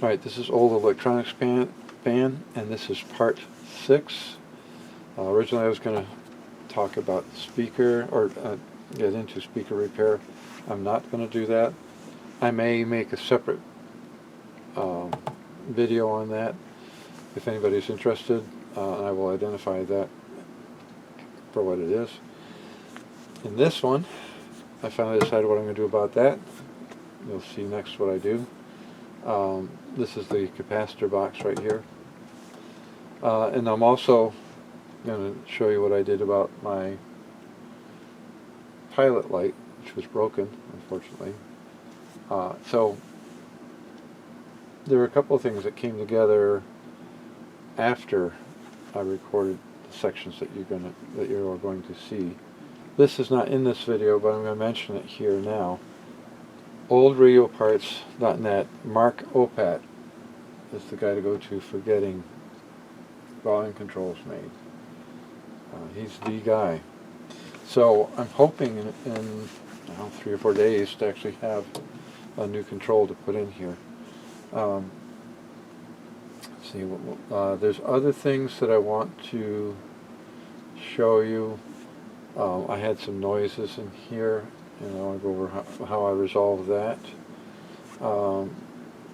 Alright, this is old electronics band, and this is part 6. Originally I was going to talk about speaker, or get into speaker repair. I'm not going to do that. I may make a separate video on that if anybody's interested. I will identify that for what it is. In this one, I finally decided what I'm going to do about that. You'll see next what I do. This is the capacitor box right here. And I'm also going to show you what I did about my pilot light, which was broken, unfortunately. So there were a couple of things that came together after I recorded the sections that you are going to see. This is not in this video, but I'm going to mention it here now. OldRadioParts.net, Mark Opat is the guy to go to for getting volume controls made. He's the guy. So I'm hoping in 3 or 4 days to actually have a new control to put in here. Let's see, there's other things that I want to show you. I had some noises in here, and I want to go over how I resolve that.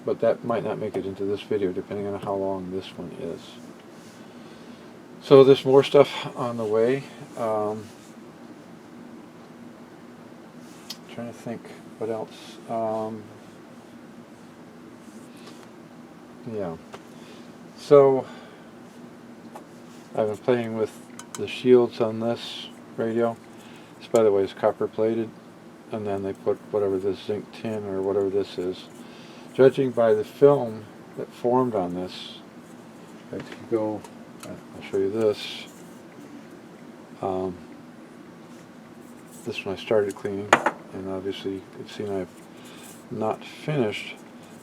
But that might not make it into this video, depending on how long this one is. So there's more stuff on the way. Trying to think what else. Yeah. So I've been playing with the shields on this radio. This, by the way, is copper plated, and then they put whatever this zinc tin or whatever this is. Judging by the film that formed on this, I could go. I'll show you this. This one I started cleaning, and obviously you can see I've not finished,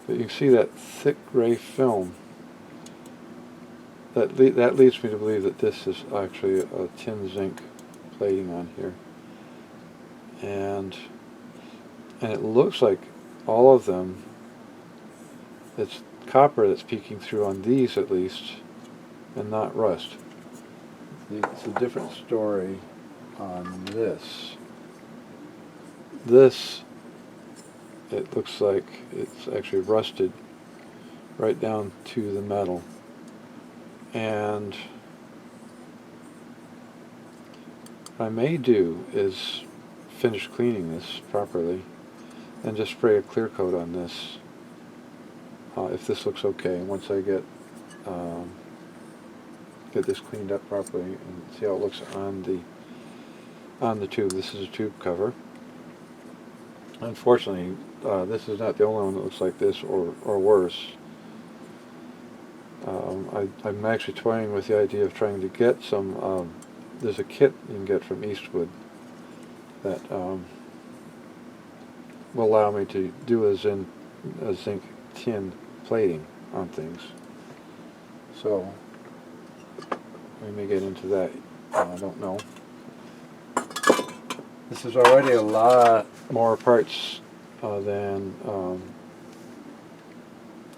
but you can see that thick gray film. That leads me to believe that this is actually a tin zinc plating on here, and it looks like all of them, it's copper that's peeking through on these at least, and not rust. It's a different story on this. This, it looks like it's actually rusted right down to the metal. And what I may do is finish cleaning this properly and just spray a clear coat on this if this looks okay. Once I get this cleaned up properly and see how it looks on the tube. This is a tube cover. Unfortunately, this is not the only one that looks like this or worse. I'm actually toying with the idea of trying to get some. There's a kit you can get from Eastwood that will allow me to do a zinc tin plating on things. So we may get into that. I don't know. This is already a lot more parts than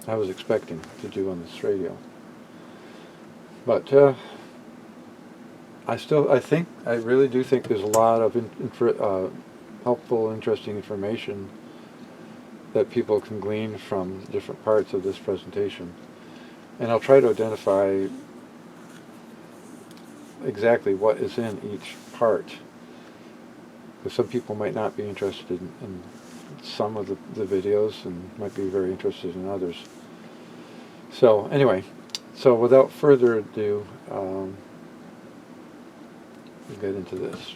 I was expecting to do on this radio. But I really do think there's a lot of helpful, interesting information that people can glean from different parts of this presentation. And I'll try to identify exactly what is in each part, because some people might not be interested in some of the videos and might be very interested in others. So anyway, so without further ado, we'll get into this.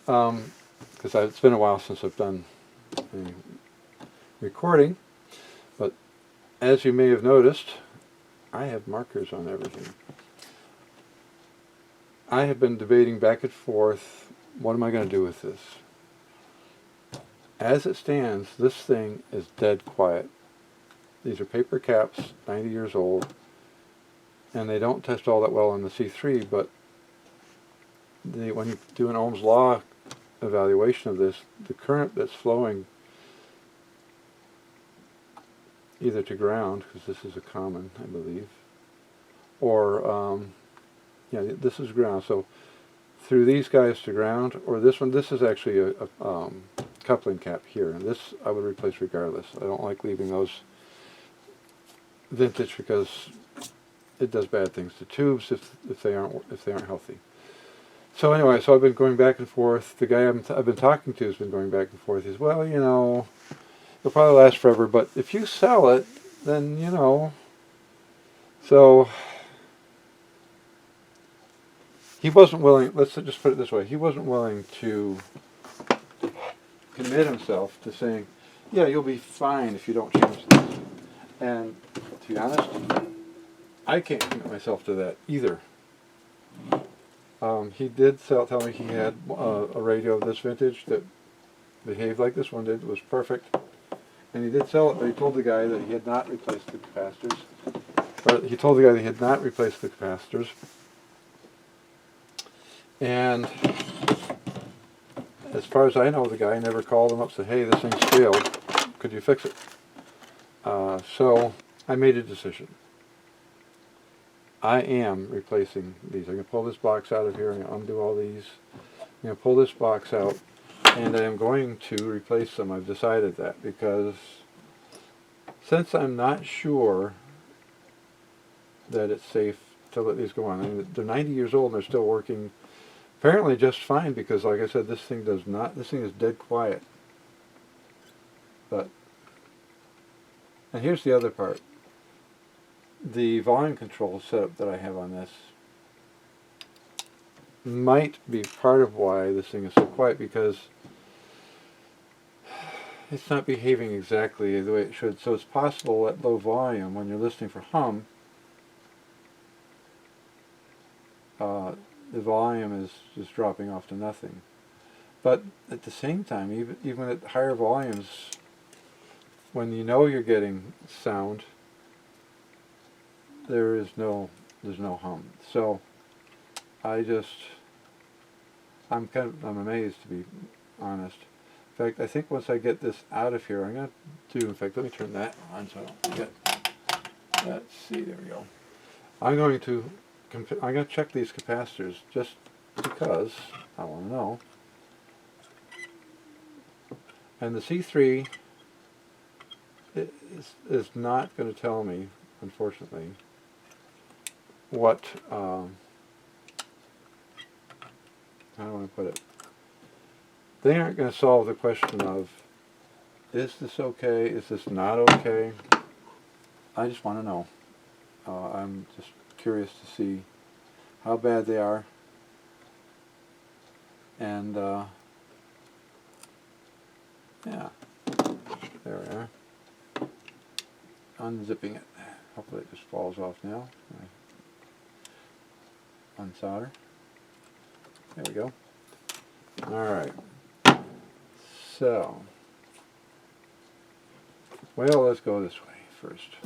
Because it's been a while since I've done the recording, but as you may have noticed, I have markers on everything. I have been debating back and forth, what am I going to do with this? As it stands, this thing is dead quiet. These are paper caps, 90 years old, and they don't test all that well in the C3, but when you do an Ohm's law evaluation of this, the current that's flowing either to ground, because this is a common, I believe, or yeah, this is ground. So through these guys to ground, or this one. This is actually a coupling cap here, and this I would replace regardless. I don't like leaving those vintage because it does bad things to tubes if they aren't healthy. So anyway, so I've been going back and forth. The guy I've been talking to has been going back and forth. He's, well, you know, it'll probably last forever, but if you sell it, then, you know. So he wasn't willing, let's just put it this way, he wasn't willing to commit himself to saying, yeah, you'll be fine if you don't change this. And to be honest, I can't commit myself to that either. He did tell me he had a radio of this vintage that behaved like this one did, was perfect. And he did sell it, but he told the guy that he had not replaced the capacitors. Or he told the guy that he had not replaced the capacitors. And as far as I know, the guy never called him up and said, hey, this thing's failed, could you fix it? So I made a decision. I am replacing these. I'm going to pull this box out of here. I'm going to undo all these. I'm going to pull this box out, and I am going to replace them. I've decided that because since I'm not sure that it's safe to let these go on. I mean, they're 90 years old and they're still working apparently just fine because, like I said, this thing is dead quiet. But, and here's the other part. The volume control setup that I have on this might be part of why this thing is so quiet, because it's not behaving exactly the way it should. So it's possible at low volume, when you're listening for hum, the volume is just dropping off to nothing. But at the same time, even at higher volumes, when you know you're getting sound, there's no hum. So I'm amazed, to be honest. In fact, I think once I get this out of here, I'm going to do, in fact, let me turn that on so I don't forget. Let's see, there we go. I'm going to check these capacitors just because I want to know. And the C3 is not going to tell me, unfortunately, what, how do I want to put it? They aren't going to solve the question of, is this okay, is this not okay? I just want to know. I'm just curious to see how bad they are. And, yeah, there we are. Unzipping it. Hopefully it just falls off now. Unsolder. There we go. Alright. So, well, let's go this way first.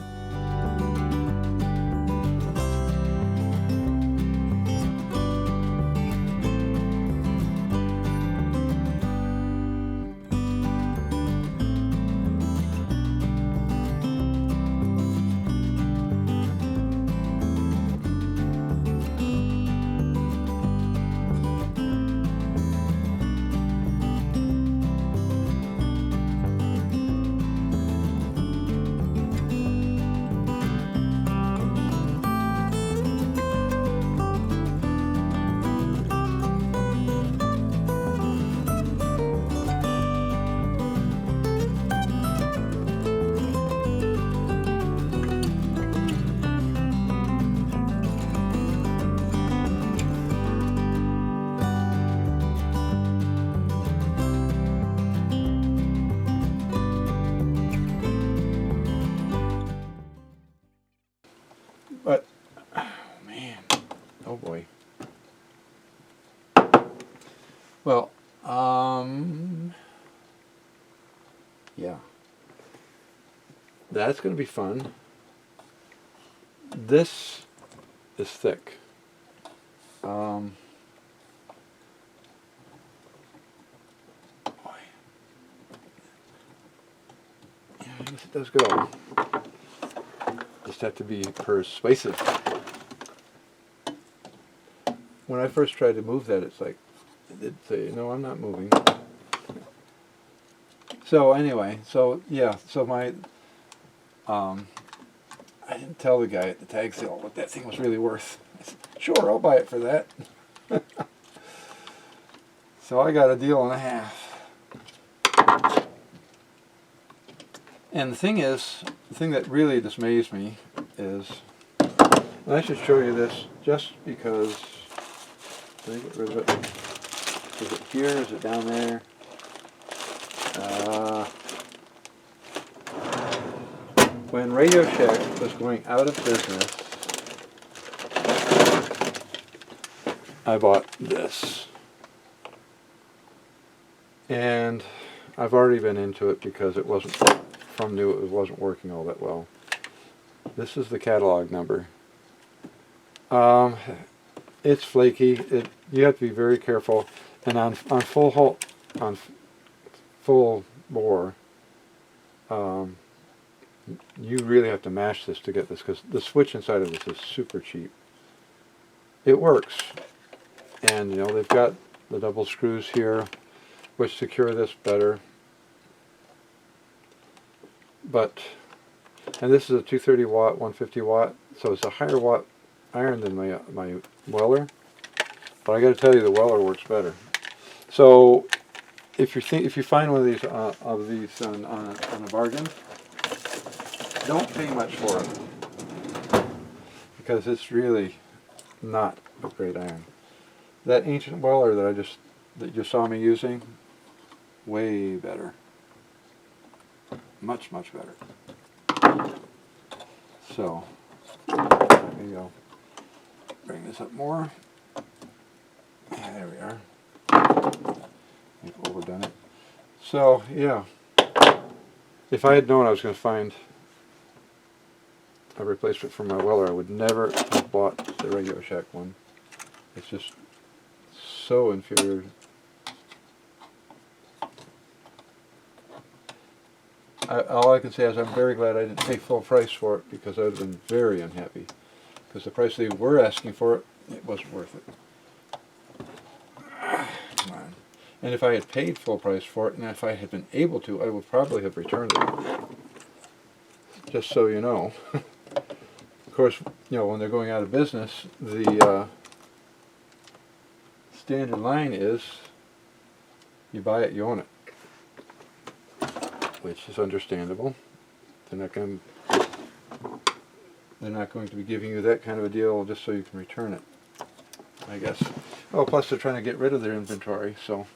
But, oh man, oh boy. Well, yeah. That's going to be fun. This is thick. Boy. Yeah, I guess it does go. Just have to be persuasive. When I first tried to move that, it's like, it'd say, no, I'm not moving. So anyway, so yeah, so my, I didn't tell the guy at the tag sale what that thing was really worth. I said, sure, I'll buy it for that. So I got a deal and a half. And the thing is, the thing that really dismays me is, and I should show you this just because, let me get rid of it. Is it here? Is it down there? When Radio Shack was going out of business, I bought this. And I've already been into it because it wasn't, from new, it wasn't working all that well. This is the catalog number. It's flaky. You have to be very careful. And on full bore, you really have to mash this to get this, because the switch inside of this is super cheap. It works, and you know they've got the double screws here, which secure this better. But, and this is a 230 watt, 150 watt, so it's a higher watt iron than my Weller. But I got to tell you, the Weller works better. So if you find one of these on a bargain, don't pay much for it, because it's really not a great iron. That ancient Weller that you saw me using, way better, much better. So there you go. Bring this up more. There we are. I've overdone it. So yeah, if I had known I was going to find a replacement for my Weller, I would never have bought the Radio Shack one. It's just so inferior. All I can say is I'm very glad I didn't pay full price for it, because I would have been very unhappy. Because the price they were asking for it, it wasn't worth it. Come on. And if I had paid full price for it, and if I had been able to, I would probably have returned it. Just so you know. Of course, you know, when they're going out of business, the standard line is you buy it, you own it, which is understandable. They're not going to be giving you that kind of a deal just so you can return it, I guess. Oh, plus they're trying to get rid of their inventory, so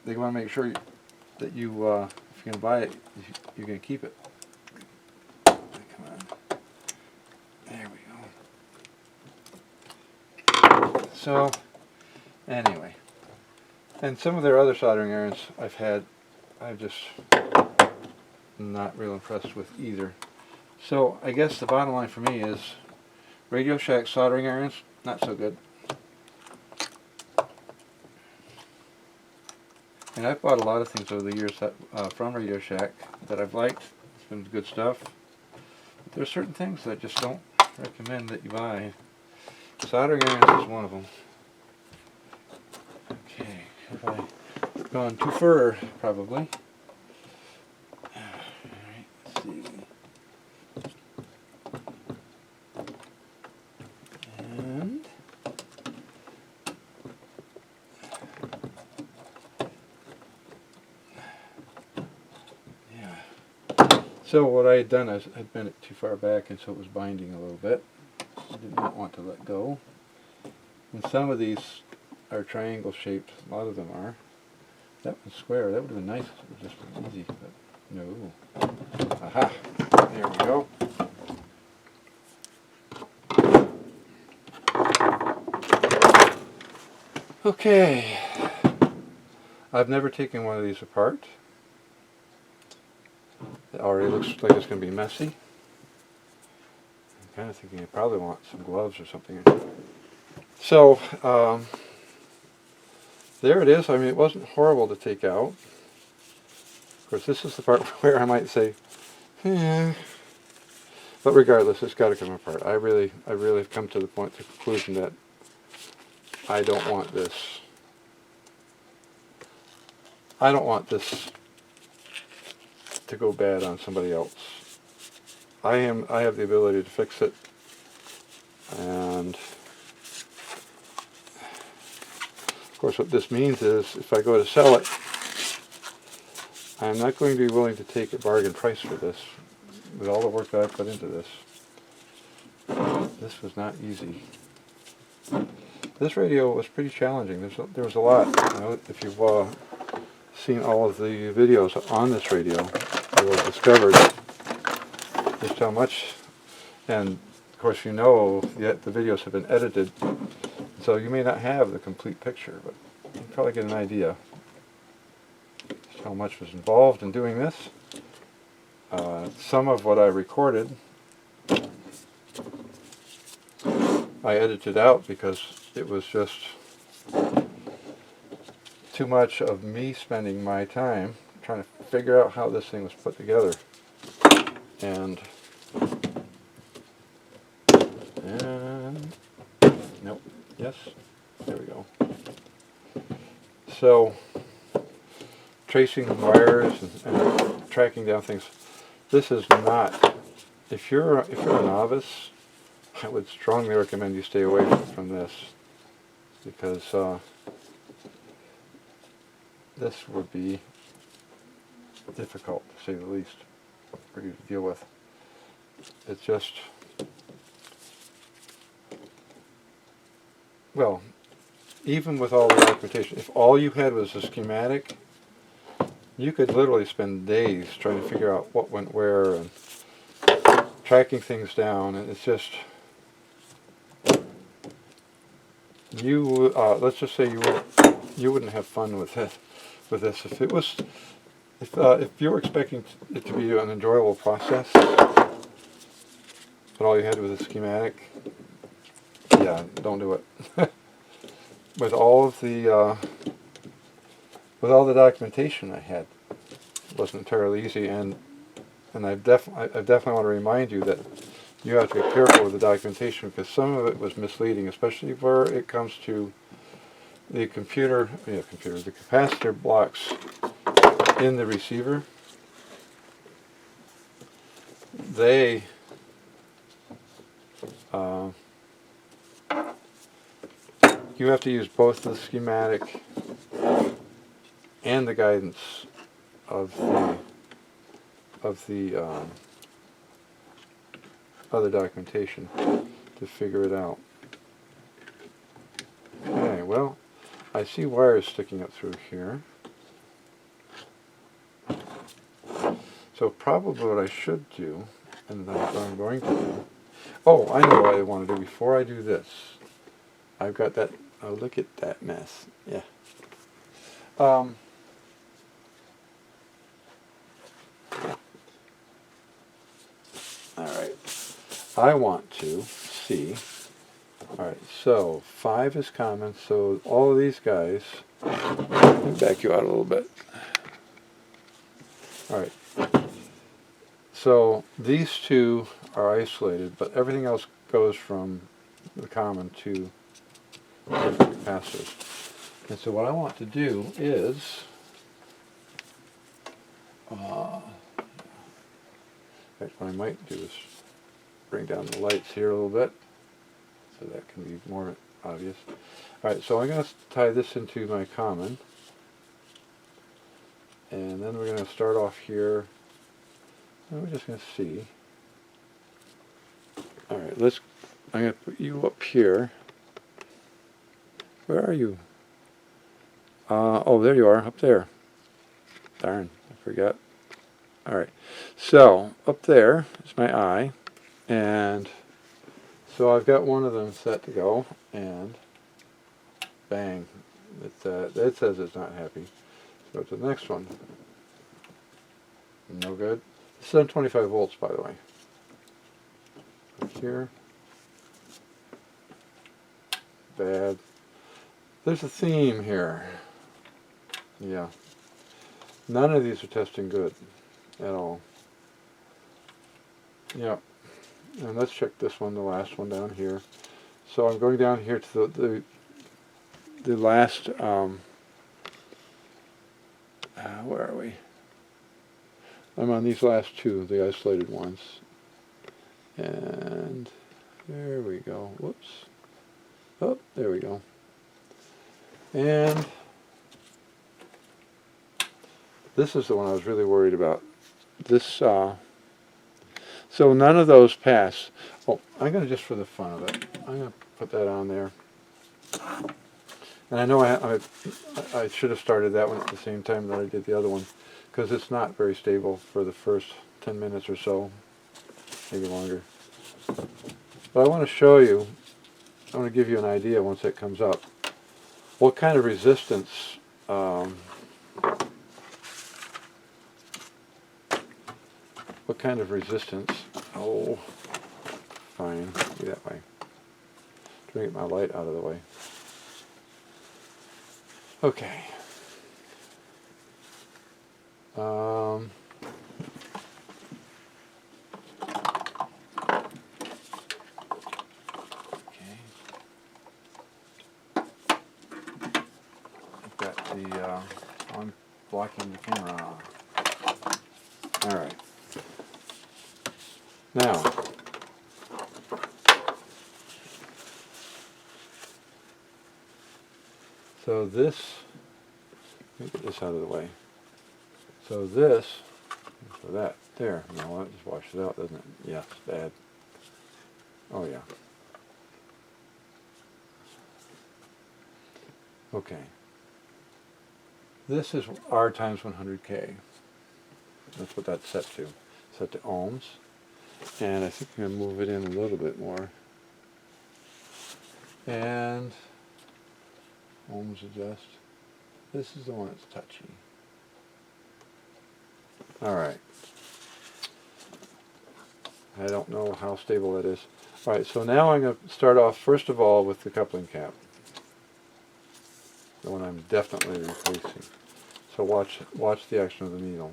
they want to make sure that you, if you're going to buy it, you're going to keep it. Come on. There we go. So, anyway. And some of their other soldering irons I'm just not real impressed with either. So, I guess the bottom line for me is Radio Shack soldering irons, not so good. And I've bought a lot of things over the years from Radio Shack that I've liked. It's been good stuff. But there are certain things that I just don't recommend that you buy. Soldering irons is one of them. Okay, have I gone too far? Probably. Alright, let's see. And so what I had done is I'd bent it too far back, and so it was binding a little bit. I did not want to let go. And some of these are triangle shaped, a lot of them are. That one's square. That would have been nice if it would just been easy, but no. Aha! There we go. Okay. I've never taken one of these apart. It already looks like it's going to be messy. I'm kind of thinking I probably want some gloves or something. So, there it is. I mean, it wasn't horrible to take out. Of course, this is the part where I might say, yeah. But regardless, it's got to come apart. I really have come to the conclusion that I don't want this. I don't want this to go bad on somebody else. I have the ability to fix it, and of course what this means is if I go to sell it, I'm not going to be willing to take a bargain price for this with all the work that I put into this. This was not easy. This radio was pretty challenging. There was a lot. You know, if you've seen all of the videos on this radio, you will have discovered just how much. And of course, you know, the videos have been edited, so you may not have the complete picture, but you can probably get an idea just how much was involved in doing this. Some of what I recorded, I edited out because it was just too much of me spending my time trying to figure out how this thing was put together. And nope, yes, there we go. So tracing wires and tracking down things. This is not, if you're a novice, I would strongly recommend you stay away from this, because this would be difficult, to say the least, for you to deal with. It's just, well, even with all the documentation, if all you had was a schematic, you could literally spend days trying to figure out what went where and tracking things down, and it's just, you let's just say you wouldn't have fun with this if it was, if you were expecting it to be an enjoyable process, but all you had was a schematic. Yeah, don't do it. With all the documentation I had, it wasn't entirely easy, and I definitely want to remind you that you have to be careful with the documentation, because some of it was misleading, especially where it comes to the the capacitor blocks in the receiver. They you have to use both the schematic and the guidance of the other documentation to figure it out. Okay, well, I see wires sticking up through here. So probably what I should do, and what I'm going to do, oh, I know what I want to do before I do this. I've got that, oh, look at that mess, yeah. Alright, I want to see, alright, so 5 is common, so all of these guys, let me back you out a little bit. Alright, so these two are isolated, but everything else goes from the common to different capacitors. And so what I want to do is, what I might do is bring down the lights here a little bit, so that can be more obvious. Alright, so I'm going to tie this into my common, and then we're going to start off here, and we're just going to see. Alright, I'm going to put you up here. Where are you? Oh, there you are, up there. Darn, I forgot. Alright, so up there is my eye, and so I've got one of them set to go, and bang, it says it's not happy. So to the next one. No good. This is on 25 volts, by the way. Up here. Bad. There's a theme here. Yeah. None of these are testing good at all. Yeah. and let's check this one, the last one down here. So I'm going down here to the last, where are we? I'm on these last two, the isolated ones. And there we go. Whoops. Oh, there we go. And this is the one I was really worried about. This, so none of those pass. Oh, I'm going to, just for the fun of it, I'm going to put that on there. And I know I should have started that one at the same time that I did the other one, because it's not very stable for the first 10 minutes or so, maybe longer. But I want to show you, I want to give you an idea once that comes up, what kind of resistance oh, fine, be that way. Trying to get my light out of the way. Okay. Okay. I've got the I'm blocking the camera. All right. Now, so this, let me get this out of the way. So this, so that, there, no, that just washes it out, doesn't it? Yes, bad. Oh yeah. Okay. This is R times 100K. That's what that's set to. Set to ohms. And I think I'm going to move it in a little bit more. And ohms adjust. This is the one that's touchy. Alright. I don't know how stable that is. Alright, so now I'm going to start off first of all with the coupling cap. The one I'm definitely replacing. So watch the action of the needle.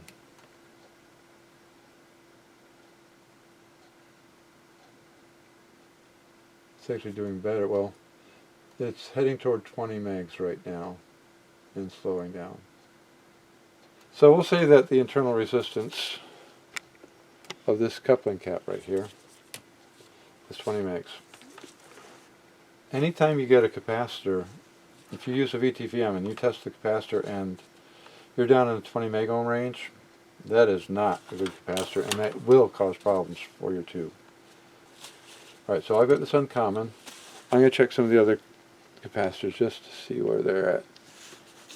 It's actually doing better. Well, it's heading toward 20 megs right now and slowing down. So we'll say that the internal resistance of this coupling cap right here is 20 megs. Anytime you get a capacitor, if you use a VTVM and you test the capacitor and you're down in the 20 meg ohm range, that is not a good capacitor, and that will cause problems for your tube. Alright, so I've got this uncommon. I'm going to check some of the other capacitors just to see where they're at.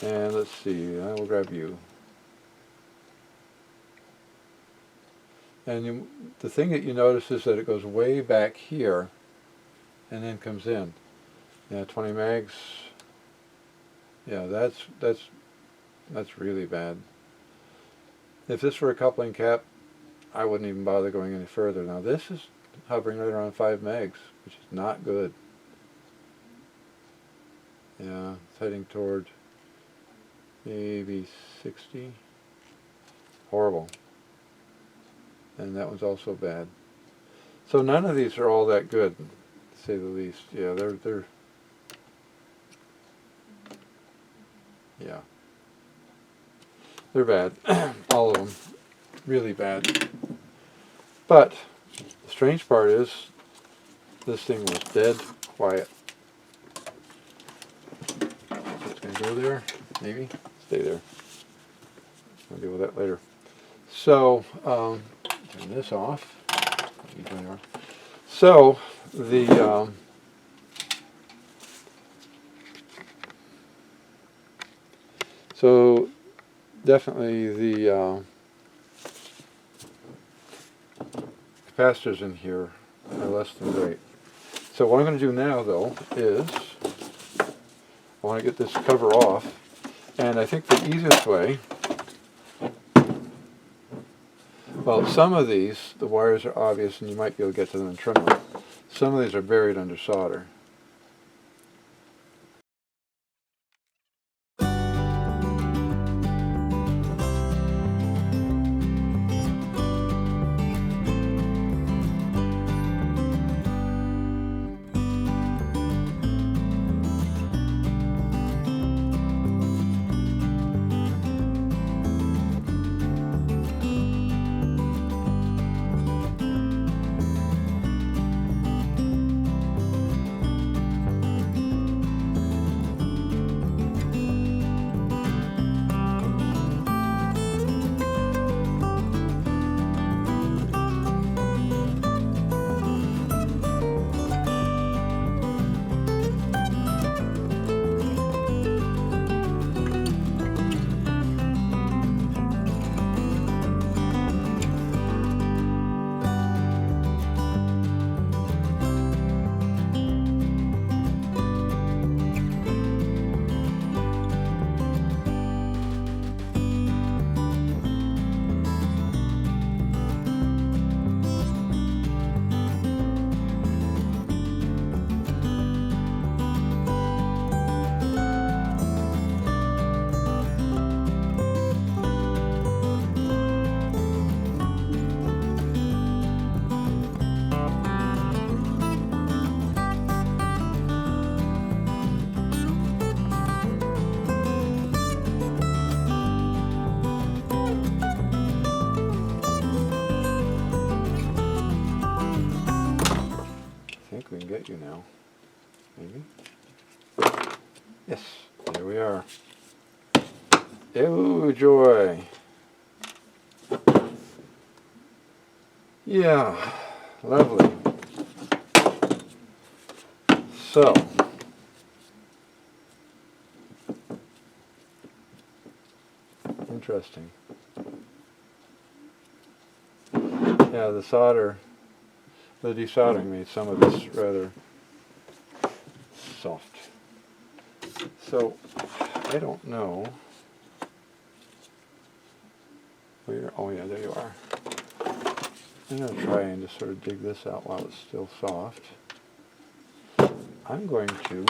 And let's see, I will grab you. And the thing that you notice is that it goes way back here and then comes in. Yeah, 20 megs. Yeah, that's really bad. If this were a coupling cap, I wouldn't even bother going any further. Now this is hovering right around 5 megs, which is not good. Yeah, it's heading toward maybe 60. Horrible. And that one's also bad. So none of these are all that good, to say the least. Yeah, they're yeah. They're bad. All of them. Really bad. But the strange part is this thing was dead quiet. It's going to go there, maybe. Stay there. I'll deal with that later. So, turn this off. So, the so definitely the capacitors in here are less than great. So what I'm going to do now, though, is I want to get this cover off, and I think the easiest way, well, some of these, the wires are obvious and you might be able to get to them and trim them. Some of these are buried under solder. get you now. Maybe? Yes, there we are. Oh, joy. Yeah, lovely. So, interesting. Yeah, the desoldering made some of this rather soft. So, I don't know. Oh yeah, there you are. I'm going to try and just sort of dig this out while it's still soft. I'm going to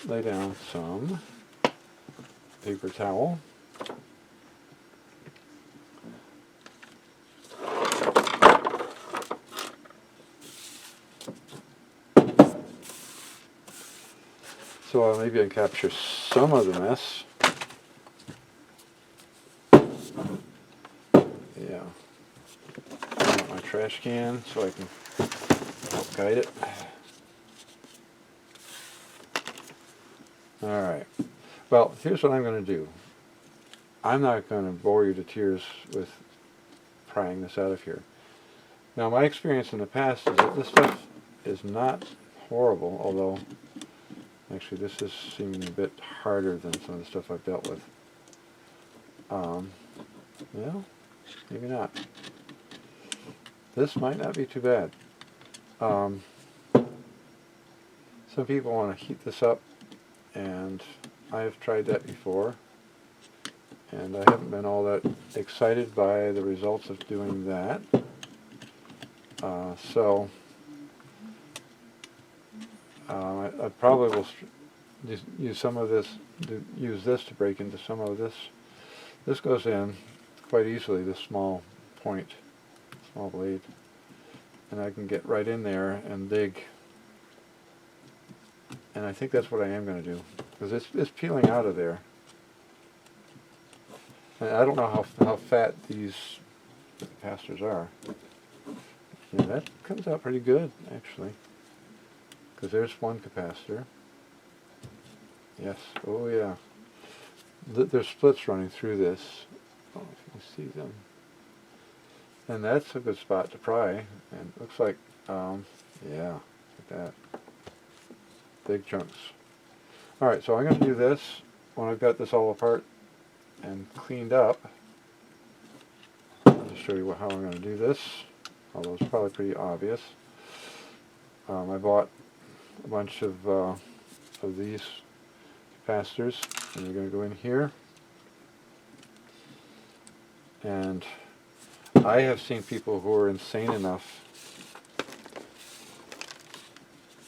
lay down some paper towel. So maybe I can capture some of the mess. Yeah. I want my trash can so I can help guide it. Alright. Well, here's what I'm going to do. I'm not going to bore you to tears with prying this out of here. Now, my experience in the past is that this stuff is not horrible, although actually this is seeming a bit harder than some of the stuff I've dealt with. Well, maybe not. This might not be too bad. Some people want to heat this up, and I have tried that before, and I haven't been all that excited by the results of doing that. So I probably will just use some of this, use this to break into some of this. This goes in quite easily, this small point, small blade, and I can get right in there and dig. And I think that's what I am going to do, because it's peeling out of there. And I don't know how fat these capacitors are. Yeah, that comes out pretty good, actually. Because there's one capacitor. Yes, oh yeah. There's splits running through this. I don't know if you can see them. And that's a good spot to pry. And it looks like, yeah, like that. Big chunks. Alright, so I'm going to do this when I've got this all apart and cleaned up. I'll just show you how I'm going to do this, although it's probably pretty obvious. I bought a bunch of these capacitors, and they're going to go in here. And I have seen people who are insane enough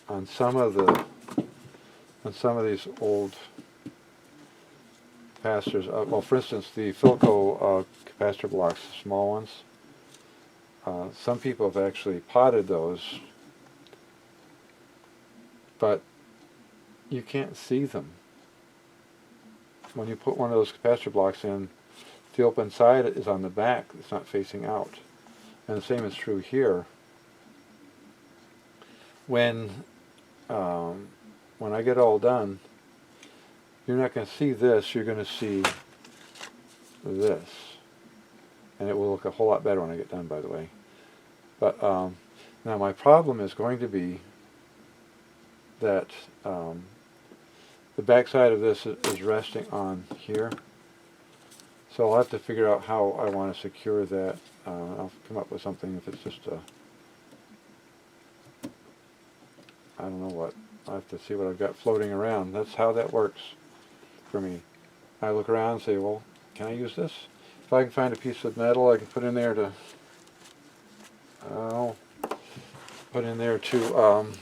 on some of these old capacitors. Well, for instance, the Philco capacitor blocks, the small ones. Some people have actually potted those, but you can't see them. When you put one of those capacitor blocks in, the open side is on the back, it's not facing out. And the same is true here. When I get all done, you're not going to see this, you're going to see this. And it will look a whole lot better when I get done, by the way. But now my problem is going to be that the back side of this is resting on here. So I'll have to figure out how I want to secure that. I'll come up with something if it's just a, I don't know what. I'll have to see what I've got floating around. That's how that works for me. I look around and say, well, can I use this? If I can find a piece of metal I can put in there to, oh, come on,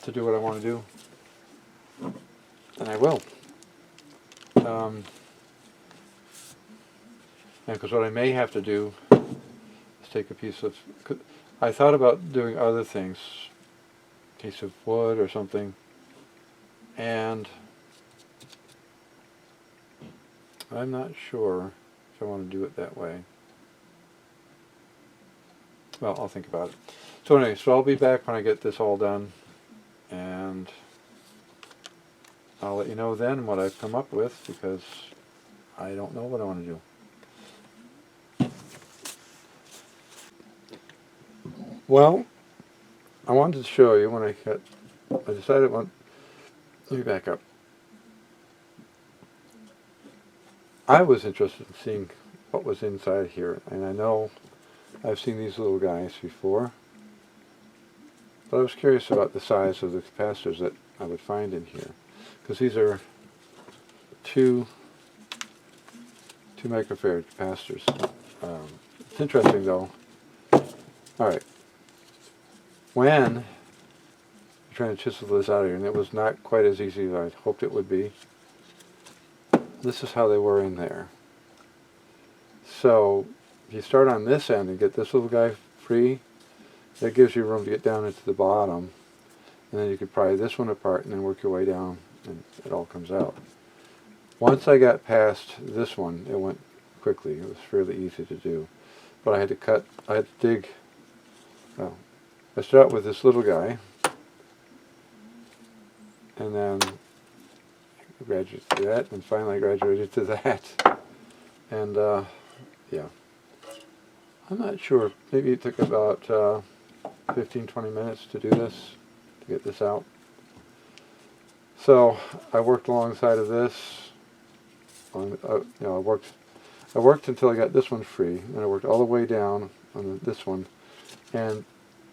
to do what I want to do, and I will. And because what I may have to do is take a piece of, I thought about doing other things, a piece of wood or something, and I'm not sure if I want to do it that way. Well, I'll think about it. So anyway, so I'll be back when I get this all done, and I'll let you know then what I've come up with, because I don't know what I want to do. Well, I wanted to show you when I decided, let me back up. I was interested in seeing what was inside here, and I know I've seen these little guys before, but I was curious about the size of the capacitors that I would find in here, because these are two microfarad capacitors. It's interesting though. Alright, when you're trying to chisel this out of here, and it was not quite as easy as I hoped it would be, this is how they were in there. So if you start on this end and get this little guy free, that gives you room to get down into the bottom, and then you could pry this one apart and then work your way down, and it all comes out. Once I got past this one, it went quickly. It was fairly easy to do, but I had to dig. Well, I start out with this little guy, and then I graduated to that, and finally I graduated to that, and yeah. I'm not sure. Maybe it took about 15-20 minutes to do this, to get this out. So I worked alongside of this. I worked until I got this one free, and I worked all the way down on this one, and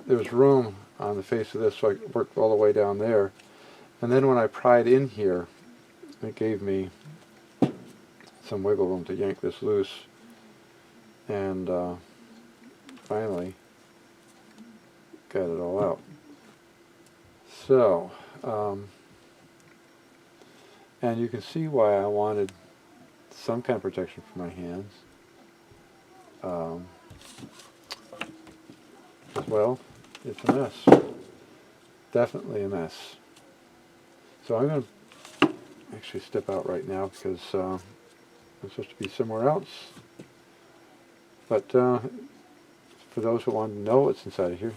there was room on the face of this, so I worked all the way down there. And then when I pried in here, it gave me some wiggle room to yank this loose, and finally got it all out. So, and you can see why I wanted some kind of protection for my hands. Well, it's a mess. Definitely a mess. So I'm going to actually step out right now, because I'm supposed to be somewhere else. But for those who want to know what's inside of here,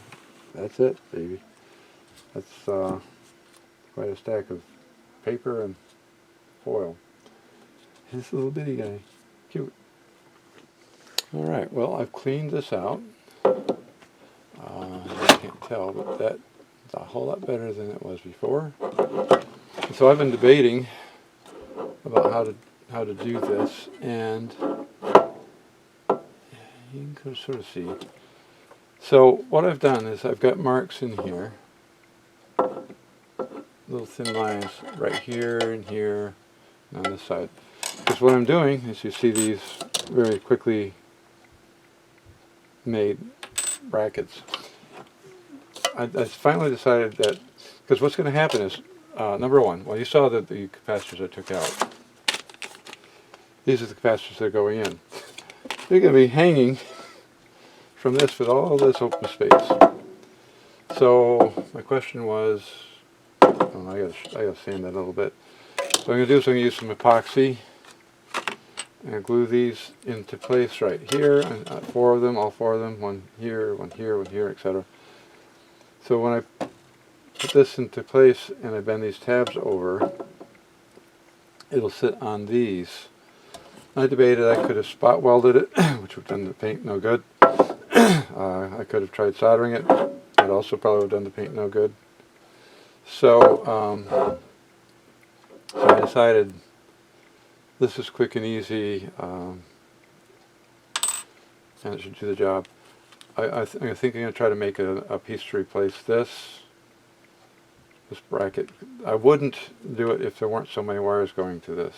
that's it, baby. That's quite a stack of paper and foil. This little bitty guy. Cute. Alright, well, I've cleaned this out. I can't tell, but that's a whole lot better than it was before. And so I've been debating about how to do this, and you can sort of see. So what I've done is I've got marks in here, little thin lines right here and here and on this side. Because what I'm doing is, you see these very quickly made brackets. I finally decided that, because what's going to happen is, number one, well, you saw the capacitors I took out. These are the capacitors that are going in. They're going to be hanging from this with all this open space. So my question was, oh, I gotta sand that a little bit. So I'm going to do is I'm going to use some epoxy and glue these into place right here, and all four of them, one here, one here, one here, etc. So when I put this into place and I bend these tabs over, it'll sit on these. I debated I could have spot welded it, which would have done the paint no good. I could have tried soldering it. That also probably would have done the paint no good. So, so I decided this is quick and easy, and it should do the job. I think I'm going to try to make a piece to replace this bracket. I wouldn't do it if there weren't so many wires going to this.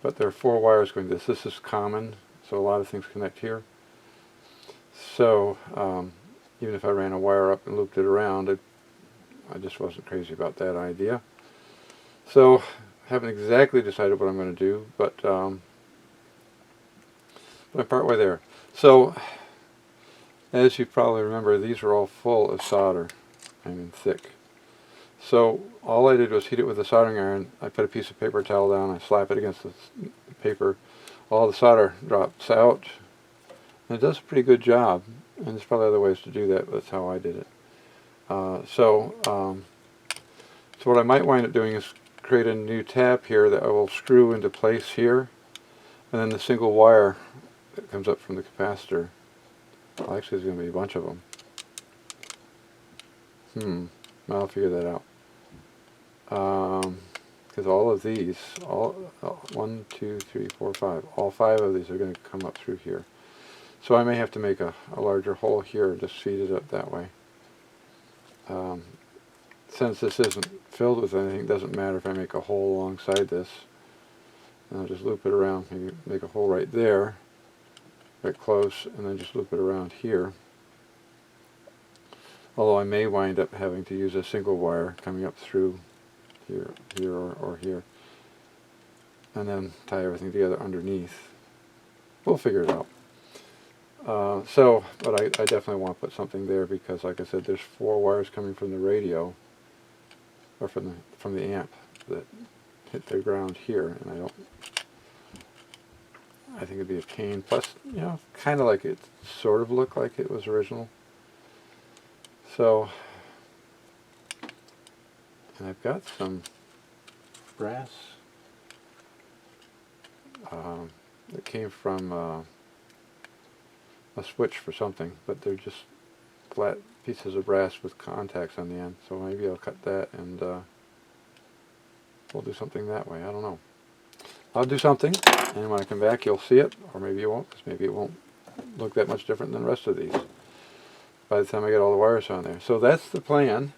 But there are 4 wires going to this. This is common, so a lot of things connect here. So even if I ran a wire up and looped it around, I just wasn't crazy about that idea. So I haven't exactly decided what I'm going to do, but I'm partway there. So as you probably remember, these are all full of solder. I mean thick. So all I did was heat it with a soldering iron. I put a piece of paper towel down, I slap it against the paper. all the solder drops out. And it does a pretty good job. And there's probably other ways to do that, but that's how I did it. So what I might wind up doing is create a new tab here that I will screw into place here, and then the single wire that comes up from the capacitor. Well, actually there's going to be a bunch of them. I'll figure that out. Because all of these, 1, 2, 3, 4, 5, all 5 of these are going to come up through here. So I may have to make a larger hole here and just feed it up that way. Since this isn't filled with anything, it doesn't matter if I make a hole alongside this. And I'll just loop it around, maybe make a hole right there, right close, and then just loop it around here. Although I may wind up having to use a single wire coming up through here, or here, and then tie everything together underneath. We'll figure it out. But I definitely want to put something there because, like I said, there's 4 wires coming from the radio, or from the amp, that hit the ground here, and I think it'd be a pain. Plus, you know, kind of like it sort of looked like it was original. So, and I've got some brass that came from a switch for something, but they're just flat pieces of brass with contacts on the end. So maybe I'll cut that and we'll do something that way. I don't know. I'll do something, and when I come back you'll see it, or maybe you won't, because maybe it won't look that much different than the rest of these by the time I get all the wires on there. So that's the plan.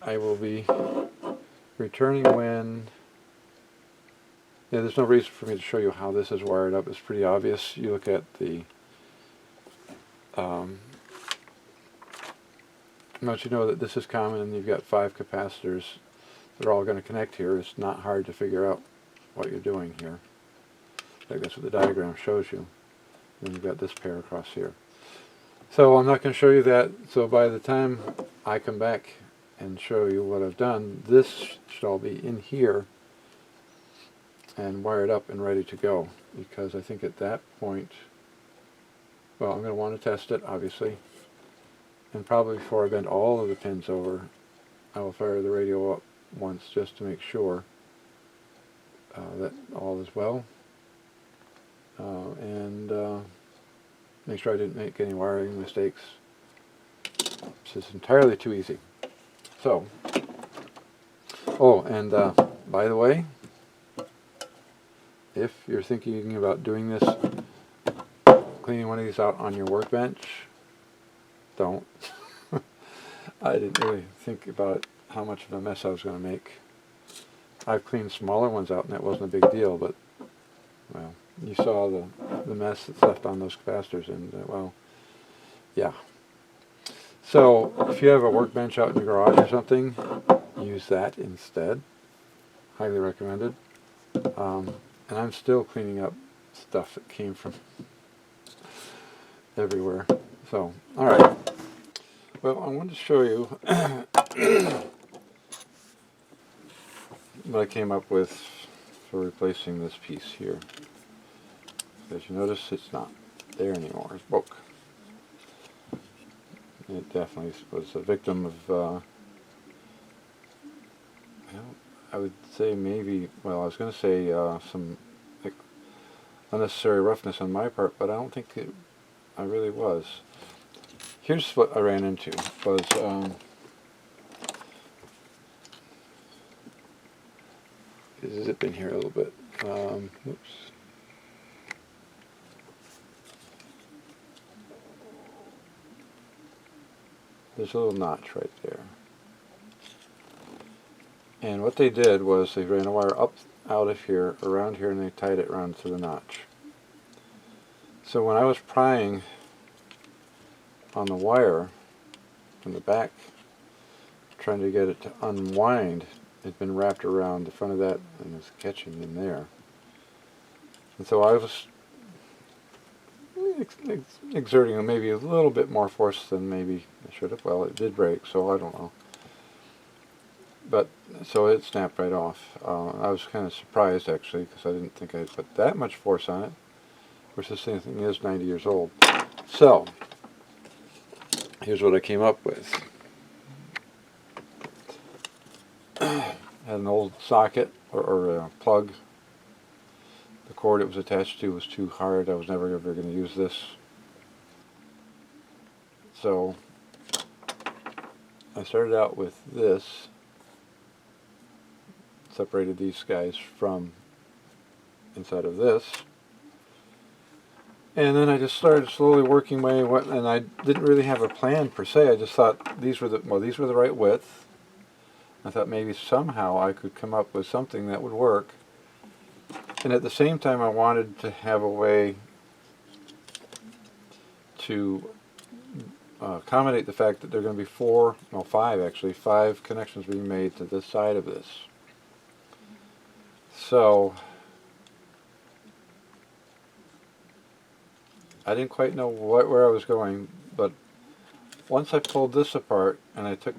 I will be returning when... Yeah, there's no reason for me to show you how this is wired up. It's pretty obvious. You look at the... once you know that this is common and you've got 5 capacitors that are all going to connect here, it's not hard to figure out what you're doing here. I think that's what the diagram shows you. And you've got this pair across here. So I'm not going to show you that. So by the time I come back and show you what I've done, this should all be in here and wired up and ready to go. Because I think at that point, well, I'm going to want to test it, obviously. And probably before I bend all of the pins over, I will fire the radio up once just to make sure that all is well. And make sure I didn't make any wiring mistakes. This is entirely too easy. So, oh, and by the way, if you're thinking about doing this, cleaning one of these out on your workbench, don't. I didn't really think about how much of a mess I was going to make. I've cleaned smaller ones out and that wasn't a big deal, but, well, you saw the mess that's left on those capacitors, and, well, yeah. So, if you have a workbench out in your garage or something, use that instead. Highly recommended. And I'm still cleaning up stuff that came from everywhere. So, alright. Well, I wanted to show you what I came up with for replacing this piece here. As you notice, it's not there anymore. It's broke. It definitely was a victim of, I would say maybe, well, I was going to say some unnecessary roughness on my part, but I don't think I really was. Here's what I ran into, was zip in here a little bit. Oops. There's a little notch right there. And what they did was they ran a wire up out of here, around here, and they tied it around to the notch. So when I was prying on the wire from the back, trying to get it to unwind, it had been wrapped around the front of that and was catching in there. And so I was exerting maybe a little bit more force than maybe I should have. Well, it did break, so I don't know. but so it snapped right off. I was kind of surprised actually, because I didn't think I'd put that much force on it. Of course, this thing is 90 years old. So here's what I came up with. Had an old socket or a plug. The cord it was attached to was too hard. I was never ever going to use this. So I started out with this. Separated these guys from inside of this. And then I just started slowly working my way, and I didn't really have a plan per se. I just thought these were the right width. I thought maybe somehow I could come up with something that would work. And at the same time, I wanted to have a way to accommodate the fact that there are going to be five connections being made to this side of this. So I didn't quite know where I was going, but once I pulled this apart and I took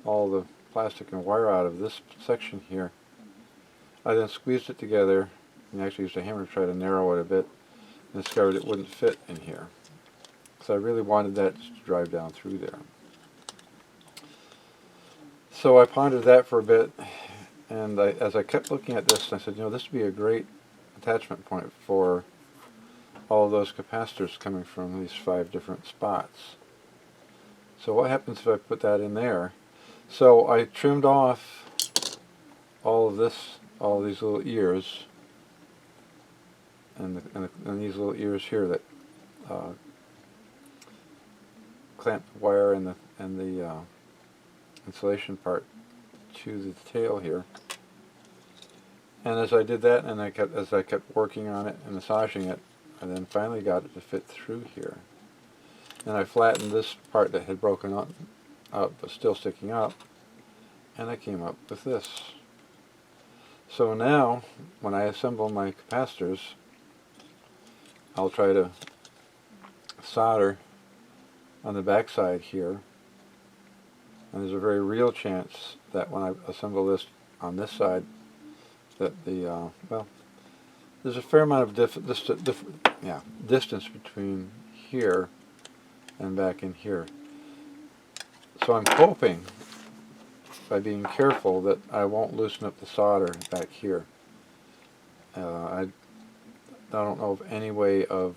all the plastic and wire out of this section here, I then squeezed it together and actually used a hammer to try to narrow it a bit, and discovered it wouldn't fit in here. So I really wanted that to drive down through there. So I pondered that for a bit, and as I kept looking at this, I said, this would be a great attachment point for all of those capacitors coming from these 5 different spots. So what happens if I put that in there? So I trimmed off all of these little ears, and these little ears here that clamp the wire and the insulation part to the tail here. And as I did that, and as I kept working on it and massaging it, I then finally got it to fit through here. And I flattened this part that had broken up but still sticking up, and I came up with this. So now, when I assemble my capacitors, I'll try to solder on the back side here, and there's a very real chance that when I assemble this on this side, that there's a fair amount of distance between here and back in here. So I'm hoping, by being careful, that I won't loosen up the solder back here. I don't know of any way of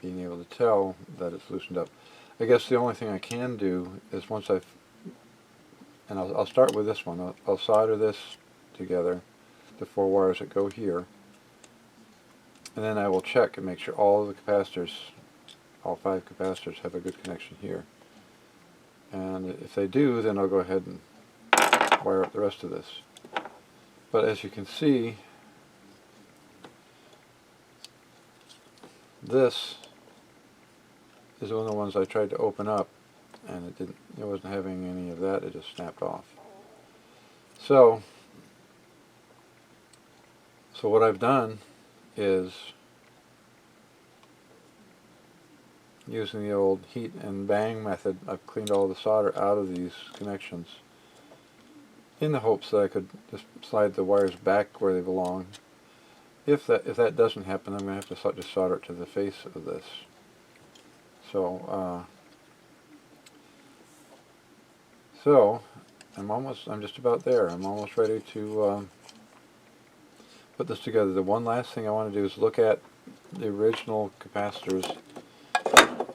being able to tell that it's loosened up. I guess the only thing I can do is I'll start with this one. I'll solder this together, the 4 wires that go here, and then I will check and make sure all of the capacitors, all 5 capacitors, have a good connection here. And if they do, then I'll go ahead and wire up the rest of this. But as you can see, this is one of the ones I tried to open up, and it wasn't having any of that. It just snapped off. So what I've done is, using the old heat and bang method, I've cleaned all the solder out of these connections in the hopes that I could just slide the wires back where they belong. If that doesn't happen, I'm going to have to just solder it to the face of this. So I'm just about there. I'm almost ready to put this together. The one last thing I want to do is look at the original capacitors,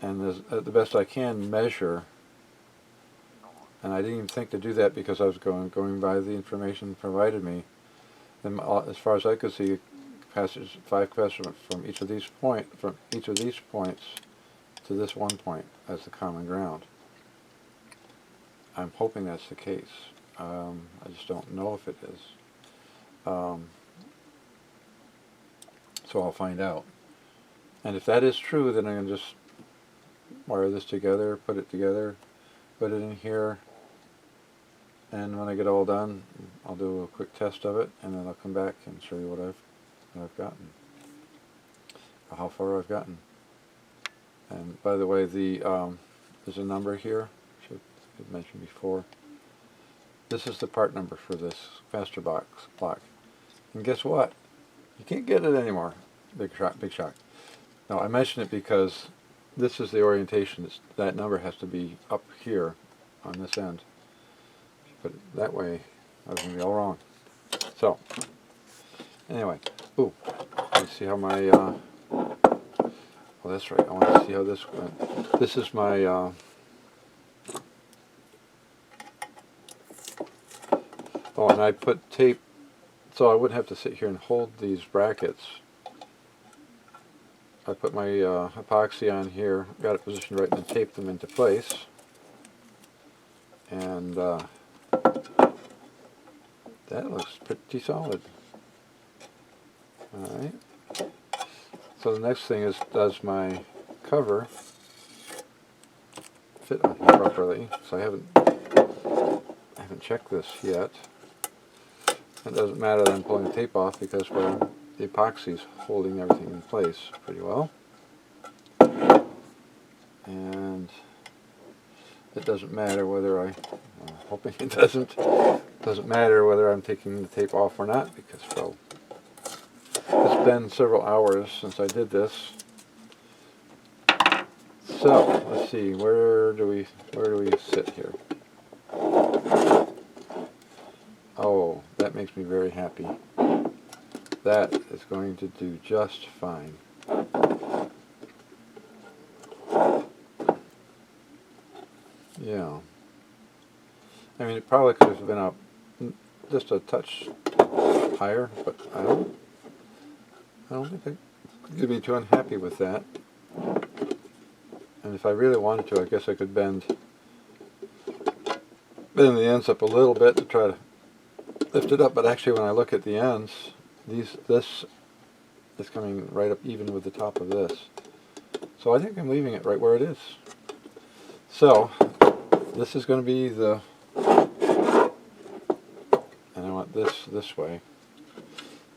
and the best I can measure. And I didn't even think to do that because I was going by the information provided me. And as far as I could see, capacitors, 5 capacitors from each of these points to this one point as the common ground. I'm hoping that's the case. I just don't know if it is. So I'll find out. And if that is true, then I'm going to just wire this together, put it in here, and when I get all done, I'll do a quick test of it, and then I'll come back and show you what I've gotten, how far I've gotten. And by the way, there's a number here. I've mentioned before. This is the part number for this capacitor block. And guess what? You can't get it anymore. Big shock, big shock. Now I mention it because this is the orientation. That number has to be up here on this end. But that way, I was going to be all wrong. So, anyway, let's see how my, well that's right, I want to see how this went. This is my, oh, and I put tape, so I wouldn't have to sit here and hold these brackets. I put my epoxy on here, got it positioned right, and then taped them into place. And that looks pretty solid. Alright. So the next thing is, does my cover fit on here properly? So I haven't checked this yet. It doesn't matter that I'm pulling the tape off because, well, the epoxy's holding everything in place pretty well. And it doesn't matter whether I'm hoping it doesn't matter whether I'm taking the tape off or not, because, well, it's been several hours since I did this. So let's see, where do we sit here? Oh, that makes me very happy. That is going to do just fine. Yeah. I mean, it probably could have been just a touch higher, but I don't think I could be too unhappy with that. And if I really wanted to, I guess I could bend the ends up a little bit to try to lift it up. But actually, when I look at the ends, this is coming right up even with the top of this. So I think I'm leaving it right where it is. So this is going to be the, and I want this way.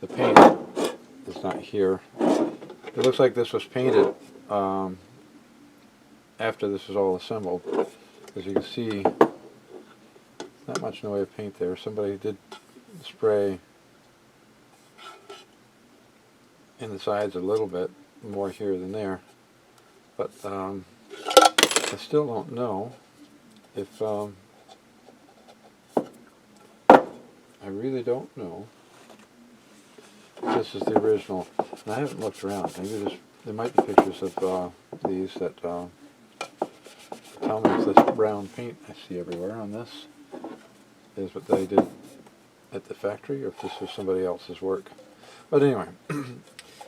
The paint is not here. It looks like this was painted after this is all assembled. As you can see, not much in the way of paint there. Somebody did spray in the sides a little bit, more here than there. But I still don't know if, I really don't know if this is the original. And I haven't looked around. Maybe there might be pictures of these that tell me if this brown paint I see everywhere on this is what they did at the factory, or if this was somebody else's work. But anyway,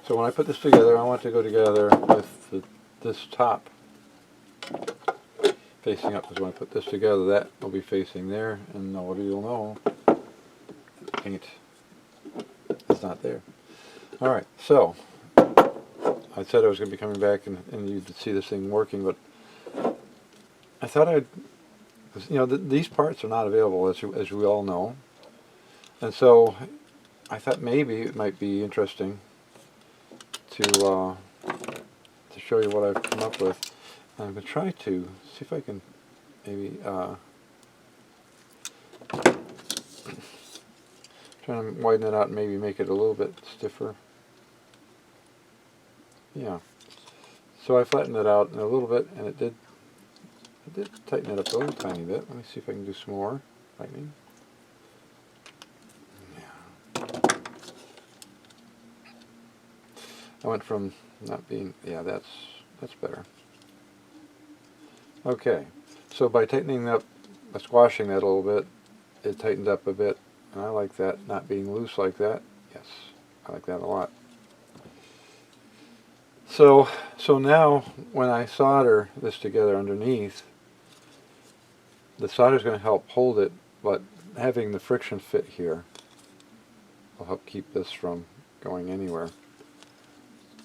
so when I put this together, I want to go together with this top facing up, because when I put this together, that will be facing there, and nobody will know the paint is not there. Alright, so I said I was going to be coming back and you'd see this thing working, but I thought these parts are not available, as we all know, and so I thought maybe it might be interesting to show you what I've come up with. And I'm going to try to see if I can maybe try to widen it out and maybe make it a little bit stiffer. Yeah. So I flattened it out a little bit, and it did tighten it up a little tiny bit. Let me see if I can do some more tightening. Yeah. I went from not being, yeah, that's better. Okay, so by tightening up, by squashing that a little bit, it tightened up a bit, and I like that, not being loose like that. Yes, I like that a lot. So now when I solder this together underneath, the solder is going to help hold it, but having the friction fit here will help keep this from going anywhere,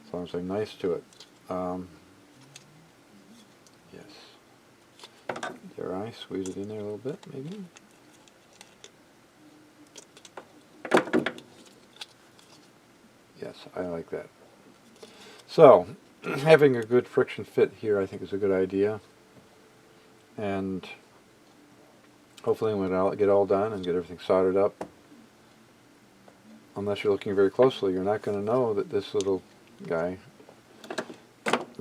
as long as I'm nice to it. Yes. Dare I squeeze it in there a little bit, maybe? Yes, I like that. So, having a good friction fit here I think is a good idea. And hopefully when I get all done and get everything soldered up, unless you're looking very closely, you're not going to know that this little guy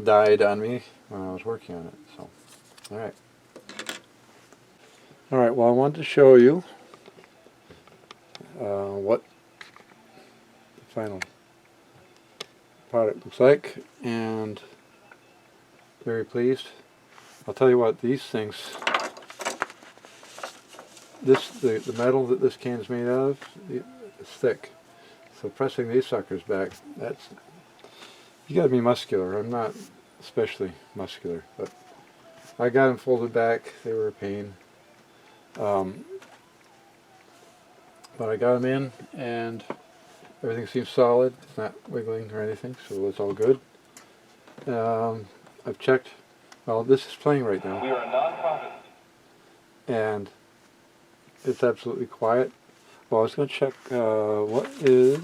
died on me when I was working on it. So, alright. Alright, well I wanted to show you what the final product looks like, and very pleased. I'll tell you what, these things, the metal that this can is made out of is thick. So pressing these suckers back, you gotta be muscular. I'm not especially muscular, but I got them folded back. They were a pain. But I got them in, and everything seems solid. It's not wiggling or anything, so it's all good. I've checked. Well, this is playing right now. We are a non-profit. And it's absolutely quiet. Well, I was going to check what is,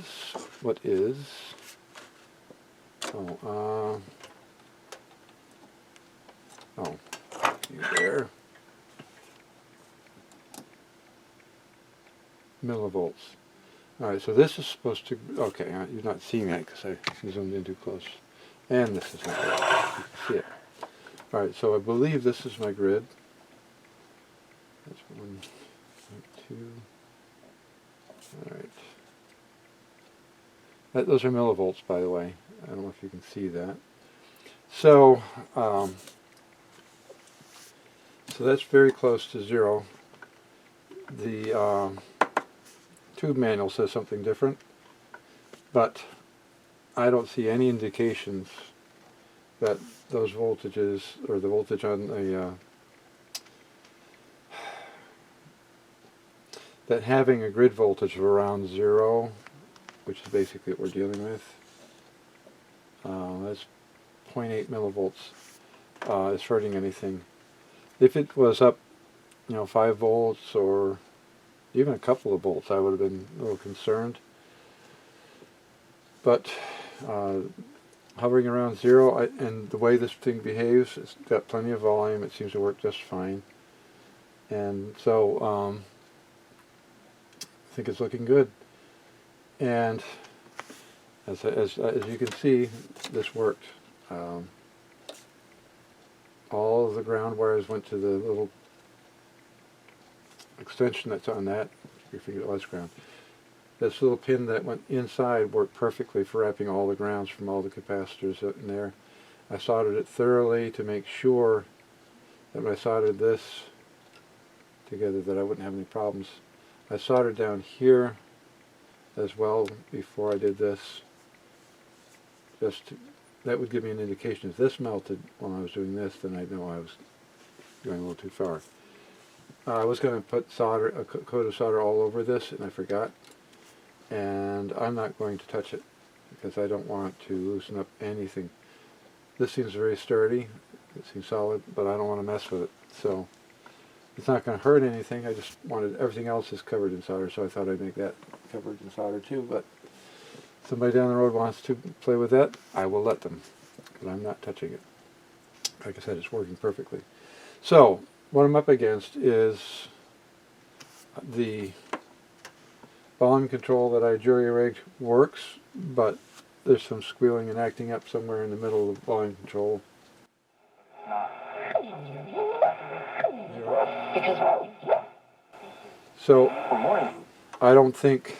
you there, millivolts. Alright, so this is supposed to, okay, you're not seeing that because I zoomed in too close. And this is not good. You can see it. Alright, so I believe this is my grid. That's 1, 2, alright. Those are millivolts, by the way. I don't know if you can see that. So, so that's very close to 0. The tube manual says something different, but I don't see any indications that those voltages, or the voltage on the that having a grid voltage of around 0, which is basically what we're dealing with, that's 0.8 millivolts, is hurting anything. If it was up, 5 volts or even a couple of volts, I would have been a little concerned. But hovering around 0, and the way this thing behaves, it's got plenty of volume. It seems to work just fine. And so I think it's looking good. And as you can see, this worked. All of the ground wires went to the little extension that's on that. If you get less ground, this little pin that went inside worked perfectly for wrapping all the grounds from all the capacitors in there. I soldered it thoroughly to make sure that when I soldered this together that I wouldn't have any problems. I soldered down here as well before I did this. That would give me an indication. If this melted when I was doing this, then I'd know I was going a little too far. I was going to put a coat of solder all over this, and I forgot. And I'm not going to touch it because I don't want to loosen up anything. This seems very sturdy. It seems solid, but I don't want to mess with it. So it's not going to hurt anything. I just wanted everything else is covered in solder, so I thought I'd make that covered in solder too. But if somebody down the road wants to play with that, I will let them. But I'm not touching it. Like I said, it's working perfectly. So what I'm up against is the volume control that I jury-rigged works, but there's some squealing and acting up somewhere in the middle of the volume control. So I don't think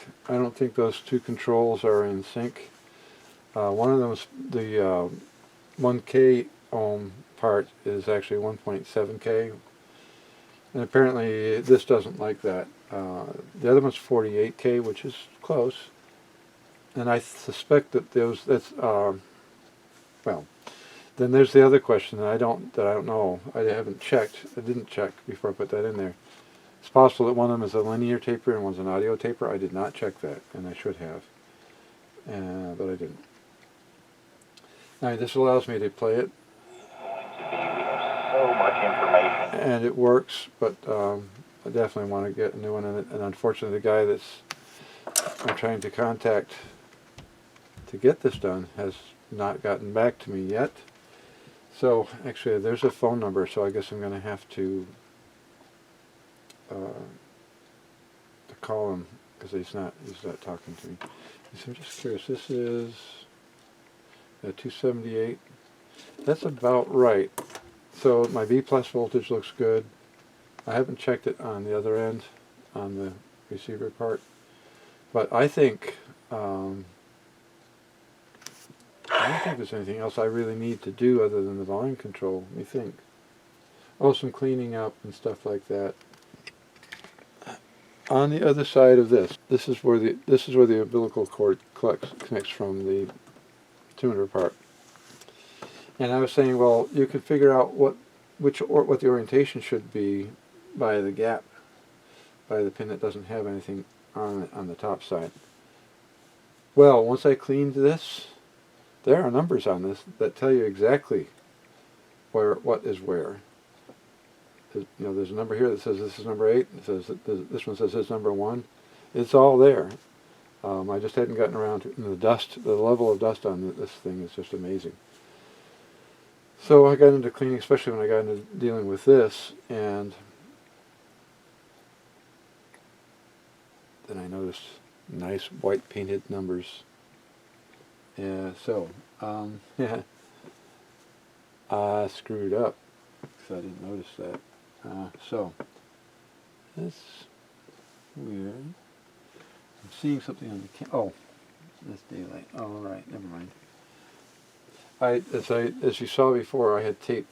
those two controls are in sync. One of them is the 1K ohm part is actually 1.7K, and apparently this doesn't like that. The other one's 48K, which is close, and I suspect that well, then there's the other question that I don't know. I haven't checked. I didn't check before I put that in there. It's possible that one of them is a linear taper and one's an audio taper. I did not check that, and I should have, but I didn't. Now this allows me to play it. So much information. And it works, but I definitely want to get a new one in it. And unfortunately, the guy I'm trying to contact to get this done has not gotten back to me yet. So actually, there's a phone number. So I guess I'm going to have to to call him because he's not talking to me. So I'm just curious. This is 278. That's about right. So my B plus voltage looks good. I haven't checked it on the other end, on the receiver part, but I think I don't think there's anything else I really need to do other than the volume control. Let me think. Oh, some cleaning up and stuff like that. On the other side of this is where the umbilical cord connects from the tuner part. And I was saying, well, you could figure out what the orientation should be by the gap, by the pin that doesn't have anything on the top side. Well, once I cleaned this, there are numbers on this that tell you exactly what is where. There's a number here that says this is number 8. It says this one says this is number 1. It's all there. I just hadn't gotten around to the dust. The level of dust on this thing is just amazing. So I got into cleaning, especially when I got into dealing with this, and then I noticed nice white painted numbers. Yeah, so yeah, I screwed up because I didn't notice that. So that's weird. I'm seeing something on the oh, that's daylight. Oh, all right, never mind. As you saw before, I had tape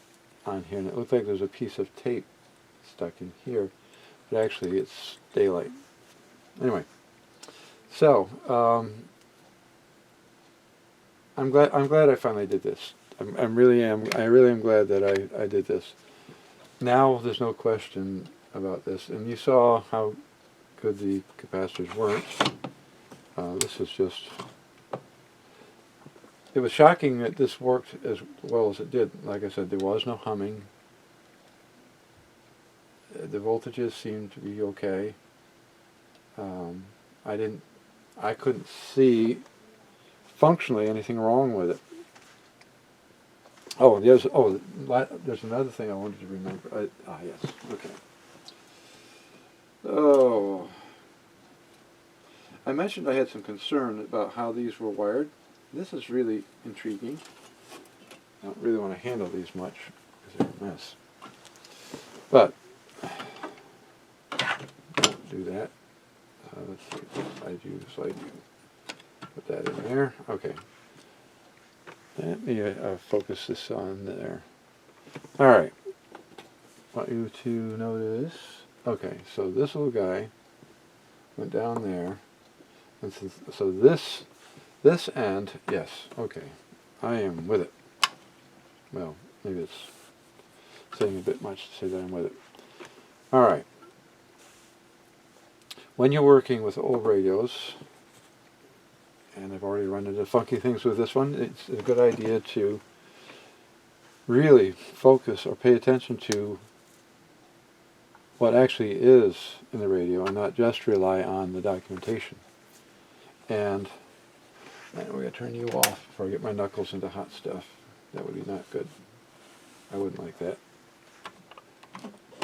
on here, and it looked like there's a piece of tape stuck in here, but actually it's daylight. Anyway, so I'm glad I finally did this. I really am glad that I did this. Now there's no question about this, and you saw how good the capacitors weren't. This is just. It was shocking that this worked as well as it did. Like I said, there was no humming. The voltages seemed to be okay. I couldn't see functionally anything wrong with it. Oh, there's another thing I wanted to remember. Yes, okay. Oh, I mentioned I had some concern about how these were wired. This is really intriguing. I don't really want to handle these much because they're a mess. But don't do that. Let's see, slide you. Put that in there. Okay. Let me focus this on there. All right. I want you to notice. Okay, so this little guy went down there, and so this end, yes, okay, I am with it. Well, maybe it's saying a bit much to say that I'm with it. All right. When you're working with old radios, and I've already run into funky things with this one, it's a good idea to really focus or pay attention to what actually is in the radio and not just rely on the documentation. And we're going to turn you off before I get my knuckles into hot stuff. That would be not good. I wouldn't like that.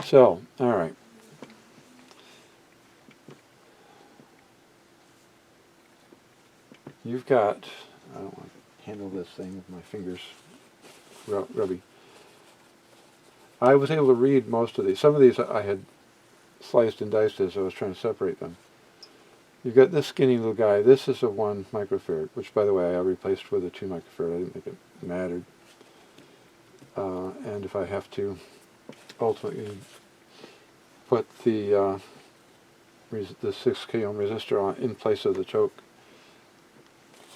So, all right. You've got, I don't want to handle this thing with my fingers rubby. I was able to read most of these. Some of these I had sliced and diced as I was trying to separate them. You've got this skinny little guy. This is a 1 microfarad, which, by the way, I replaced with a 2 microfarad. I didn't think it mattered. And if I have to ultimately put the 6 k ohm resistor on in place of the choke,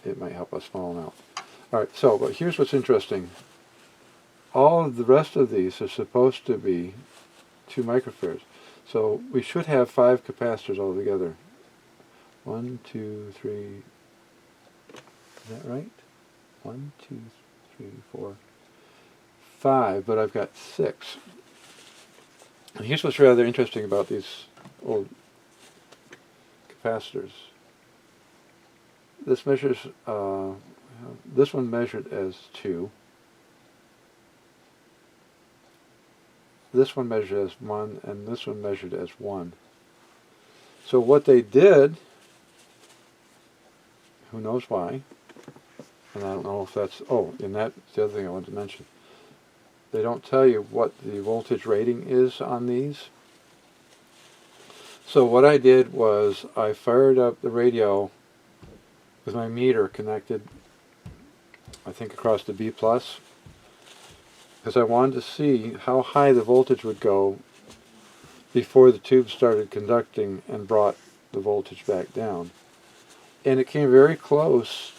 it might help a small amount. All right, so but here's what's interesting. All of the rest of these are supposed to be 2 microfarads. So we should have 5 capacitors altogether. 1, 2, 3. Is that right? 1, 2, 3, 4, 5. But I've got 6. And here's what's rather interesting about these old capacitors. This measures. This one measured as 2. this one measured as 1, and this one measured as 1. So what they did, who knows why, and I don't know if that's, and that's the other thing I wanted to mention. They don't tell you what the voltage rating is on these. So what I did was I fired up the radio with my meter connected, I think across the B+, because I wanted to see how high the voltage would go before the tube started conducting and brought the voltage back down. And it came very close,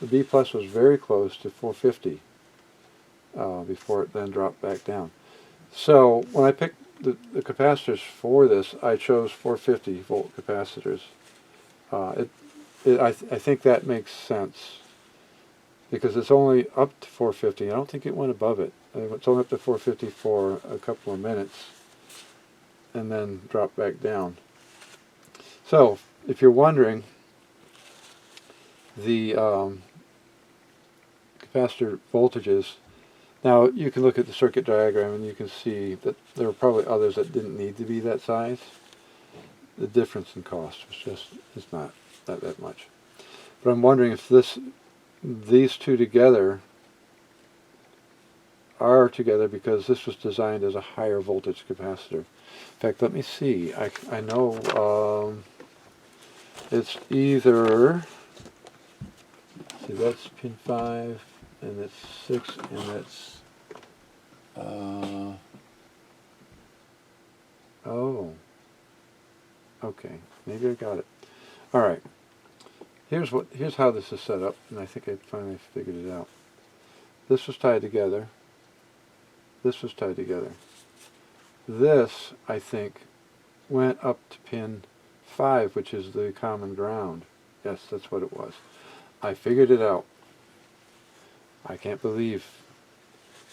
the B+ was very close to 450 before it then dropped back down. So when I picked the capacitors for this, I chose 450 volt capacitors. I think that makes sense because it's only up to 450. I don't think it went above it. It's only up to 450 for a couple of minutes and then dropped back down. So if you're wondering, the capacitor voltages, now you can look at the circuit diagram and you can see that there are probably others that didn't need to be that size. The difference in cost was just, it's not that much. But I'm wondering if these two together are together because this was designed as a higher voltage capacitor. In fact, let me see. I know it's either, see, that's pin 5 and it's 6 and that's okay, maybe I got it. Alright, here's how this is set up, and I think I finally figured it out. This was tied together, this was tied together. This, I think, went up to pin 5, which is the common ground. Yes, that's what it was. I figured it out. I can't believe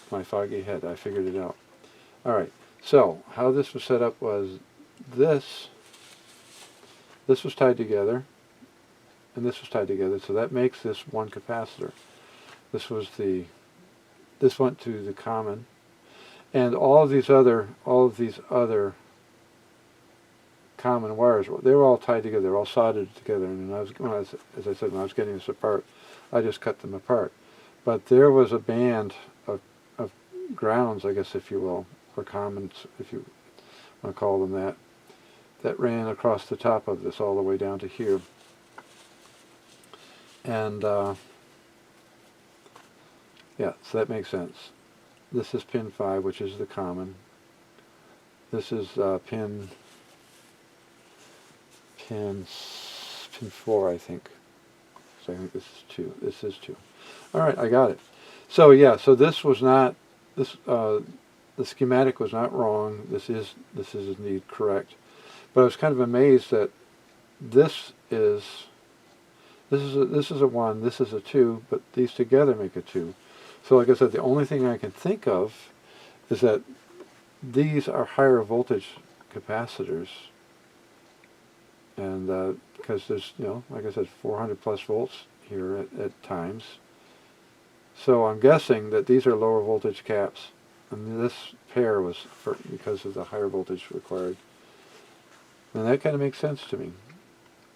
my foggy head. I figured it out. Alright, so how this was set up was this was tied together, and this was tied together, so that makes this one capacitor. This went to the common, and all of these other common wires, they were all tied together, they were all soldered together, and as I said, when I was getting this apart, I just cut them apart. But there was a band of grounds, I guess, if you will, or commons, if you want to call them that ran across the top of this all the way down to here. And yeah, so that makes sense. This is pin 5, which is the common. This is pin 4, I think. So I think this is 2. This is 2. All right, I got it. So yeah, so this was not the schematic was not wrong. This is indeed correct. But I was kind of amazed that this is a 1, this is a 2, but these together make a 2. So like I said, the only thing I can think of is that these are higher voltage capacitors, and because there's, like I said, 400 plus volts here at times. So I'm guessing that these are lower voltage caps, and this pair was because of the higher voltage required. And that kind of makes sense to me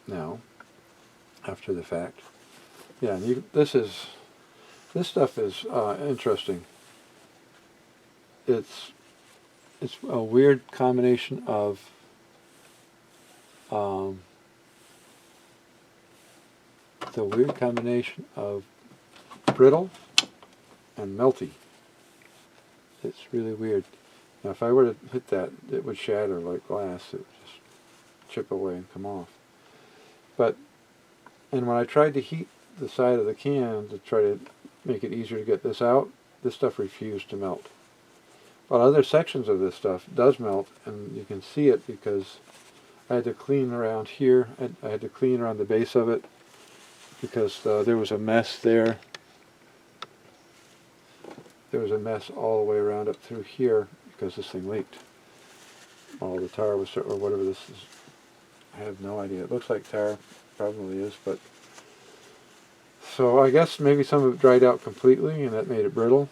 now, after the fact. Yeah, and this stuff is interesting. It's a weird combination of brittle and melty. It's really weird. Now, if I were to hit that, it would shatter like glass. It would just chip away and come off. And when I tried to heat the side of the can to try to make it easier to get this out, this stuff refused to melt. But other sections of this stuff does melt, and you can see it because I had to clean around here. I had to clean around the base of it because there was a mess there. There was a mess all the way around up through here because this thing leaked. All the tar was, or whatever this is, I have no idea. It looks like tar, probably is, but so I guess maybe some of it dried out completely and that made it brittle,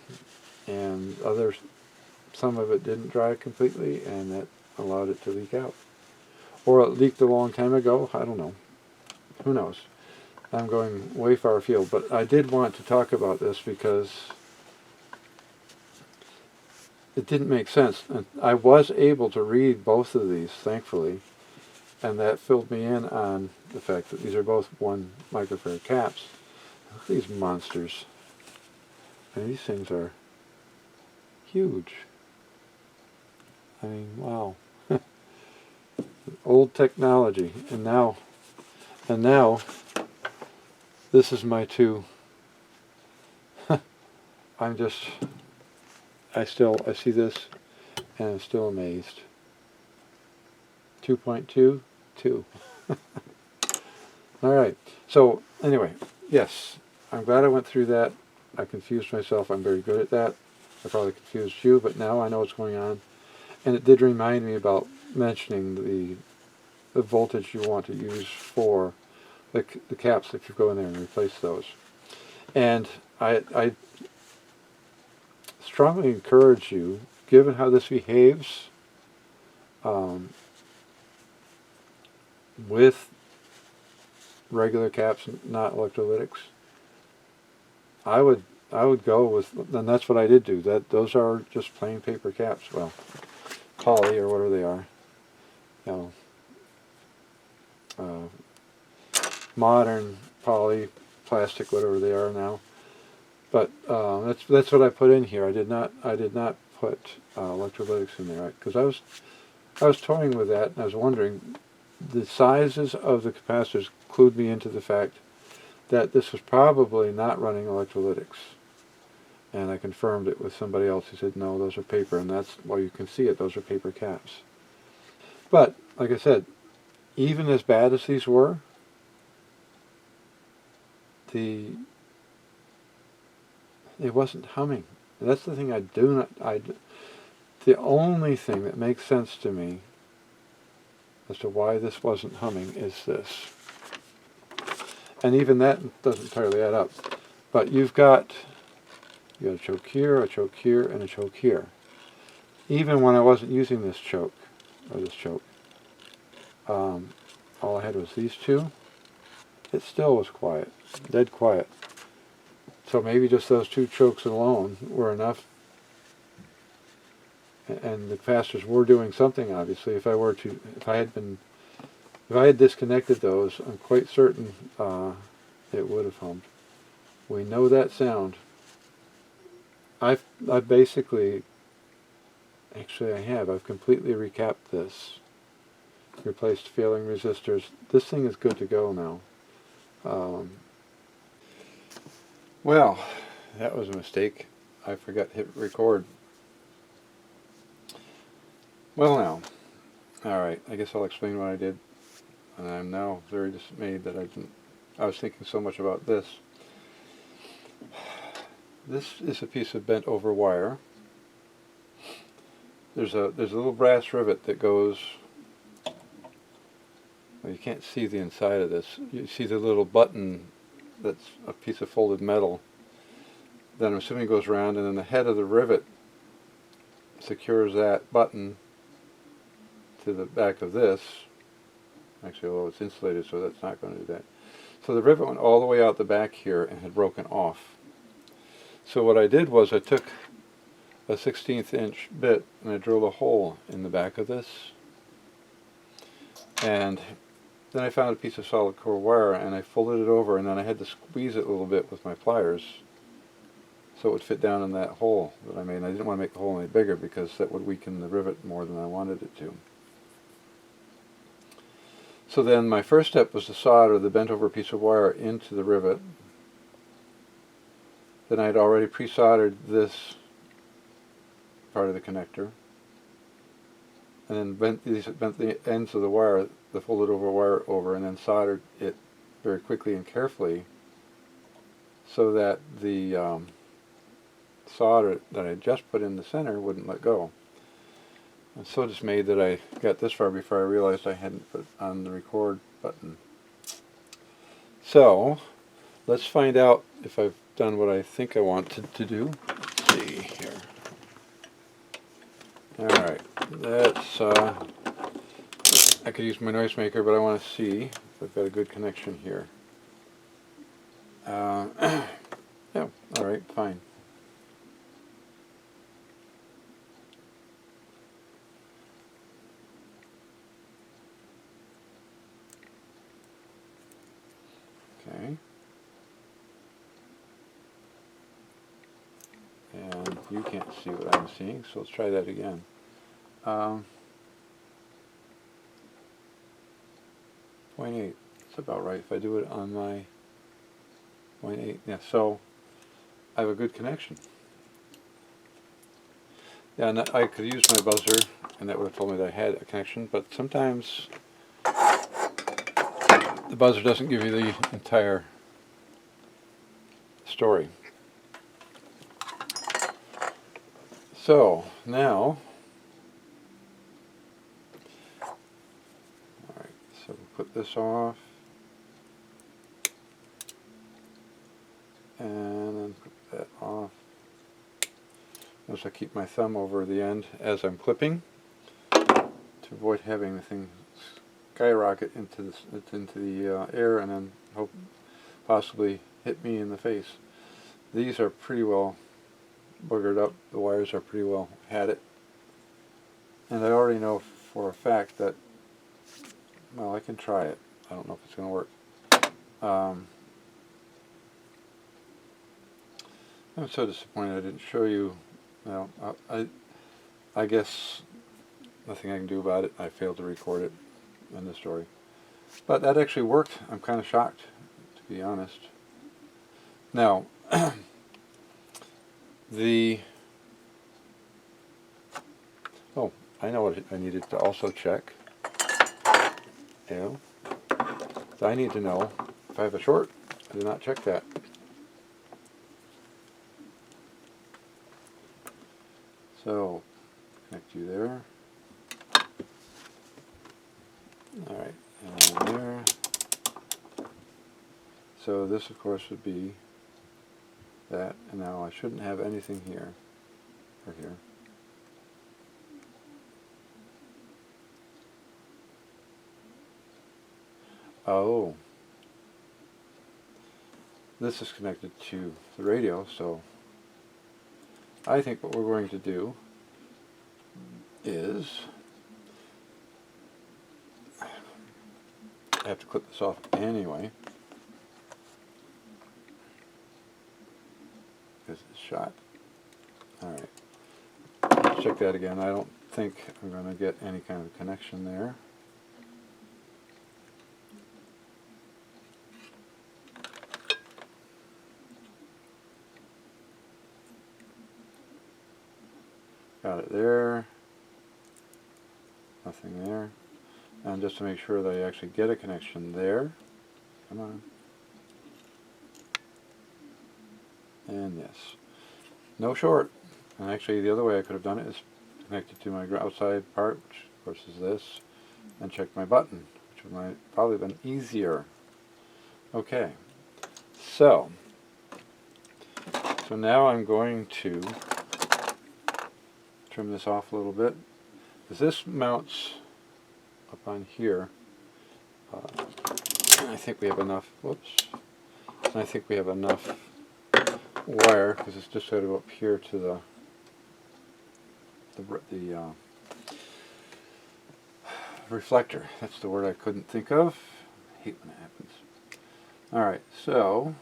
and other some of it didn't dry completely, and that allowed it to leak out. Or it leaked a long time ago, I don't know. Who knows? I'm going way far afield, but I did want to talk about this because it didn't make sense. And I was able to read both of these, thankfully, and that filled me in on the fact that these are both 1 microfarad caps. Look at these monsters. And these things are huge. I mean, wow. Old technology. And now, this is my 2. I see this, and I'm still amazed. 2.2, 2. All right. So anyway, yes, I'm glad I went through that. I confused myself. I'm very good at that. I probably confused you, but now I know what's going on. And it did remind me about mentioning the voltage you want to use for the caps if you go in there and replace those. And I strongly encourage you, given how this behaves with regular caps, not electrolytics, I would go with, and that's what I did do. Those are just plain paper caps. Well, poly or whatever they are. You know, modern poly, plastic, whatever they are now. But that's what I put in here. I did not put electrolytics in there because I was toying with that, and I was wondering, the sizes of the capacitors clued me into the fact that this was probably not running electrolytics. And I confirmed it with somebody else who said, no, those are paper, and that's why you can see it. Those are paper caps. But, like I said, even as bad as these were, it wasn't humming. And that's the thing the only thing that makes sense to me as to why this wasn't humming is this. And even that doesn't entirely add up. But you got a choke here, and a choke here. Even when I wasn't using this choke, all I had was these 2. It still was quiet, dead quiet. So maybe just those 2 chokes alone were enough. And the capacitors were doing something, obviously. If I had disconnected those, I'm quite certain it would have hummed. We know that sound. I've completely recapped this, replaced failing resistors. This thing is good to go now. Well, that was a mistake. I forgot to hit record. Well now, alright, I guess I'll explain what I did. And I'm now very dismayed that I was thinking so much about this. This is a piece of bent over wire. There's a little brass rivet that goes, well, you can't see the inside of this. You see the little button that's a piece of folded metal. Then I'm assuming it goes around, and then the head of the rivet secures that button to the back of this. Actually, although it's insulated, so that's not going to do that. So the rivet went all the way out the back here and had broken off. So what I did was I took a 1/16 inch bit and I drilled a hole in the back of this. And then I found a piece of solid core wire and I folded it over, and then I had to squeeze it a little bit with my pliers so it would fit down in that hole that I made. And I didn't want to make the hole any bigger because that would weaken the rivet more than I wanted it to. So then my first step was to solder the bent over piece of wire into the rivet. Then I had already pre-soldered this part of the connector, and then bent the ends of the wire, the folded over wire over, and then soldered it very quickly and carefully so that the solder that I just put in the center wouldn't let go. I'm so dismayed that I got this far before I realized I hadn't put on the record button. So, let's find out if I've done what I think I wanted to do. Let's see here. Alright, that's, I could use my noisemaker, but I want to see if I've got a good connection here. Yeah, alright, fine. Okay. And you can't see what I'm seeing, so let's try that again. 0.8, that's about right if I do it on my 0.8. Yeah, so I have a good connection. Yeah, and I could use my buzzer, and that would have told me that I had a connection, but sometimes the buzzer doesn't give you the entire story. So, now, alright, so we'll put this off, and then put that off. Notice I keep my thumb over the end as I'm clipping to avoid having the thing skyrocket into the air and then possibly hit me in the face. These are pretty well boogered up. The wires are pretty well had it. And I already know for a fact that, well, I can try it. I don't know if it's going to work. I'm so disappointed I didn't show you. Well, I guess nothing I can do about it. I failed to record it in the story. But that actually worked. I'm kind of shocked, to be honest. Now, oh, I know what I needed to also check. Yeah. So I need to know if I have a short. I did not check that. So, connect you there. Alright, and there. So this, of course, would be that. And now I shouldn't have anything here or here. Oh. This is connected to the radio, so I think what we're going to do is I have to clip this off anyway because it's shot. Alright, let's check that again. I don't think I'm going to get any kind of connection there. Got it there. Nothing there. And just to make sure that I actually get a connection there. Come on. And yes. No short. And actually the other way I could have done it is connected to my outside part, which of course is this, and check my button, which would might probably have been easier. Okay. So now I'm going to trim this off a little bit, because this mounts up on here. I think we have enough. Whoops. I think we have enough wire, because it's just got to go up here to the reflector. That's the word I couldn't think of. I hate when it happens. All right, so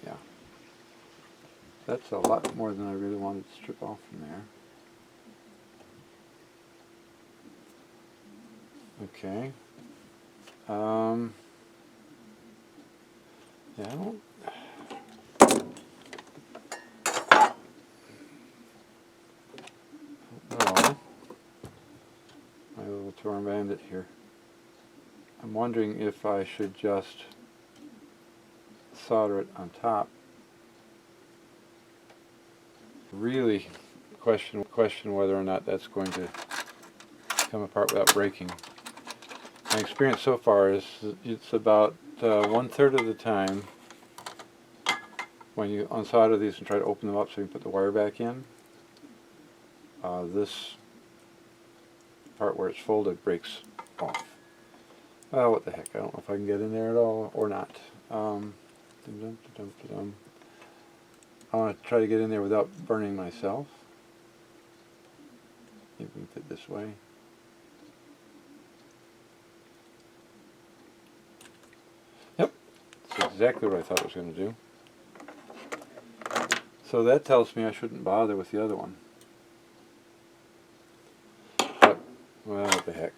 yeah, that's a lot more than I really wanted to strip off from there. Okay. Yeah, I don't. know. My little torn bandit here. I'm wondering if I should just solder it on top. Really question whether or not that's going to come apart without breaking. My experience so far is it's about 1/3 of the time when you unsolder these and try to open them up so you can put the wire back in, this part where it's folded breaks off. Oh, what the heck, I don't know if I can get in there at all or not. I want to try to get in there without burning myself. Maybe we can fit this way. Yep, that's exactly what I thought it was going to do. So that tells me I shouldn't bother with the other one. But, well, what the heck.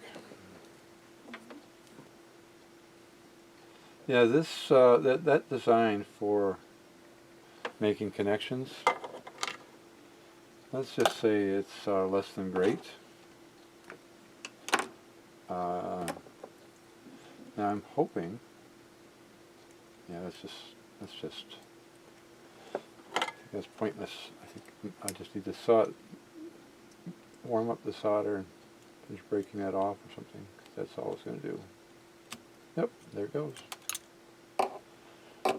Yeah, this that design for making connections, let's just say it's less than great. Now I'm hoping. Yeah, that's pointless. I think I just need to warm up the solder and finish breaking that off or something. That's all it's going to do. Yep, there it goes.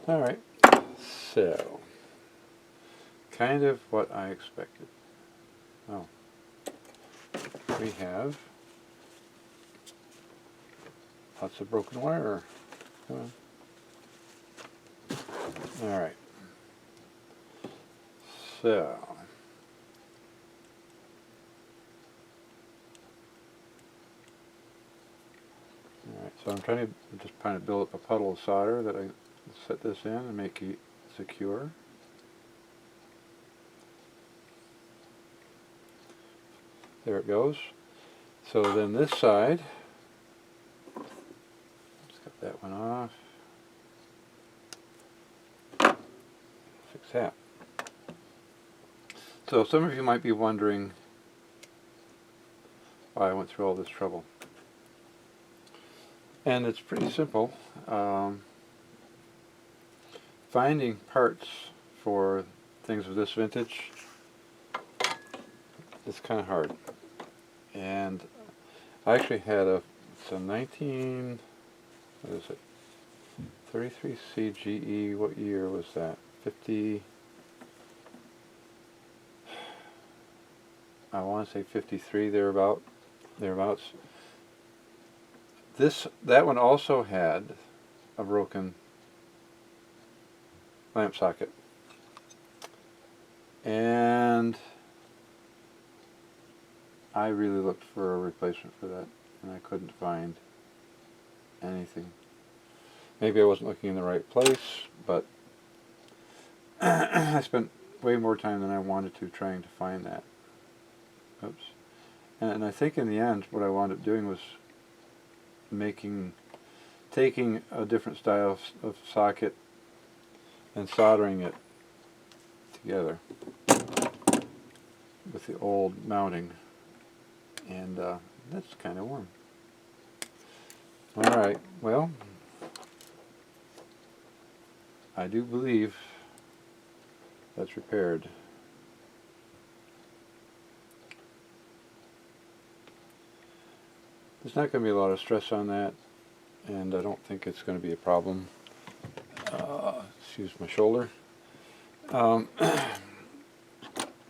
All right, so kind of what I expected. Oh, we have lots of broken wire. Come on. All right. So, I'm trying to build up a puddle of solder that I set this in and make it secure. There it goes. So then this side, let's cut that one off. Fix that. So some of you might be wondering why I went through all this trouble. And it's pretty simple. Finding parts for things of this vintage is kind of hard. And I actually had it's a 33 CGE, what year was that? 50, I want to say 53, thereabouts. That one also had a broken lamp socket, and I really looked for a replacement for that, and I couldn't find anything. Maybe I wasn't looking in the right place, but I spent way more time than I wanted to trying to find that. Oops. And I think in the end what I wound up doing was taking a different style of socket and soldering it together with the old mounting, and that's kind of warm. Alright, well, I do believe that's repaired. There's not going to be a lot of stress on that, and I don't think it's going to be a problem. Excuse my shoulder.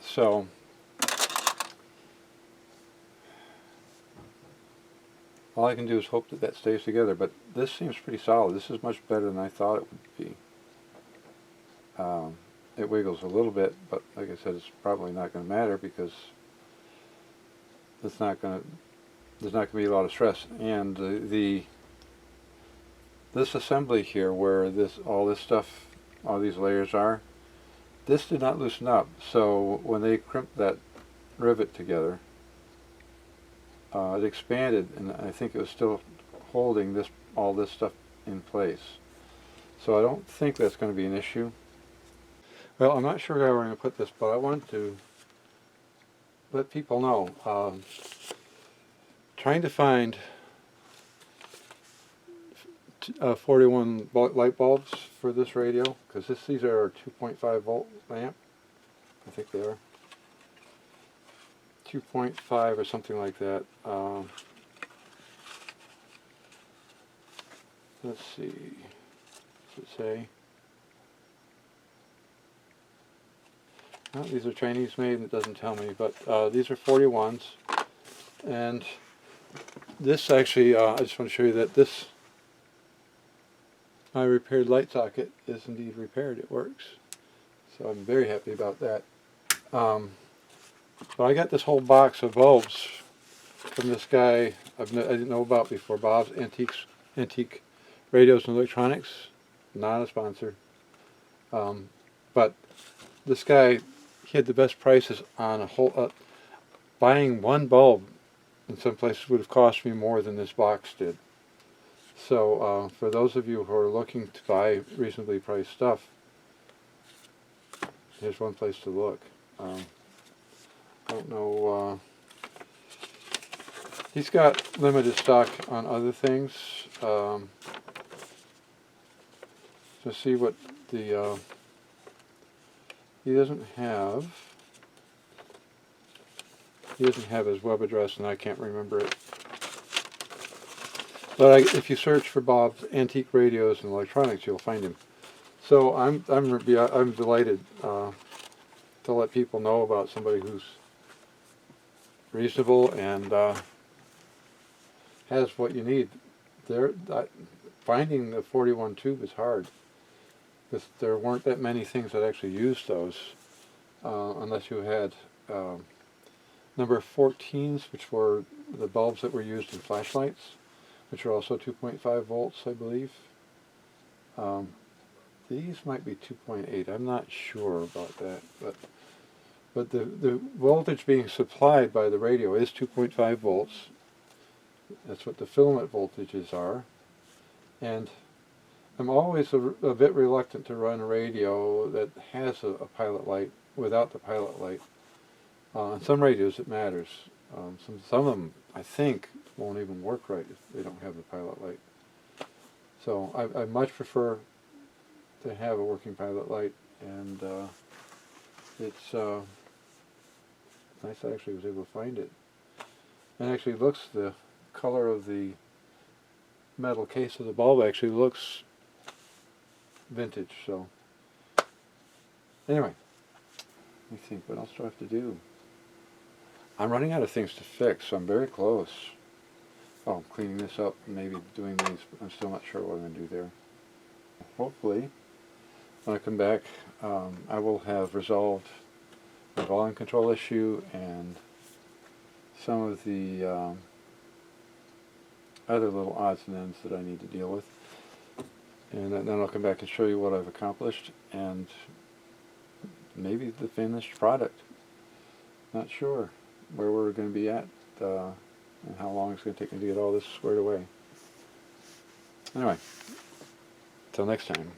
So, all I can do is hope that stays together, but this seems pretty solid. This is much better than I thought it would be. It wiggles a little bit, but like I said, it's probably not going to matter because there's not going to be a lot of stress. And this assembly here, where all these layers are, this did not loosen up. So when they crimped that rivet together, it expanded, and I think it was still holding all this stuff in place. So I don't think that's going to be an issue. Well, I'm not sure where we're going to put this, but I want to let people know. Trying to find 41 light bulbs for this radio, because these are a 2.5 volt lamp. I think they are 2.5 or something like that. Let's see. Does it say? Well, these are Chinese made, and it doesn't tell me, but these are 41s. And this actually, I just want to show you that this, my repaired light socket is indeed repaired. It works. So I'm very happy about that. So I got this whole box of bulbs from this guy I didn't know about before, Bob's Antique Radios and Electronics. Not a sponsor. But this guy, he had the best prices on a whole, buying one bulb in some places would have cost me more than this box did. So for those of you who are looking to buy reasonably priced stuff, here's one place to look. Don't know, he's got limited stock on other things. To see what the, he doesn't have his web address, and I can't remember it. But if you search for Bob's Antique Radios and Electronics, you'll find him. So I'm delighted to let people know about somebody who's reasonable and has what you need. Finding the 41 tube is hard, because there weren't that many things that actually used those, unless you had number 14s, which were the bulbs that were used in flashlights, which are also 2.5 volts, I believe. These might be 2.8. I'm not sure about that, but the voltage being supplied by the radio is 2.5 volts. That's what the filament voltages are. And I'm always a bit reluctant to run a radio that has a pilot light without the pilot light. On some radios it matters. Some of them, I think, won't even work right if they don't have the pilot light. So I much prefer to have a working pilot light, and it's nice I actually was able to find it. And actually looks, the color of the metal case of the bulb actually looks vintage. So anyway, let me think, what else do I have to do? I'm running out of things to fix, so I'm very close. Oh, cleaning this up, maybe doing these, I'm still not sure what I'm going to do there. Hopefully, when I come back, I will have resolved the volume control issue and some of the other little odds and ends that I need to deal with. And then I'll come back and show you what I've accomplished and maybe the finished product. Not sure where we're going to be at and how long it's going to take me to get all this squared away. Anyway, till next time.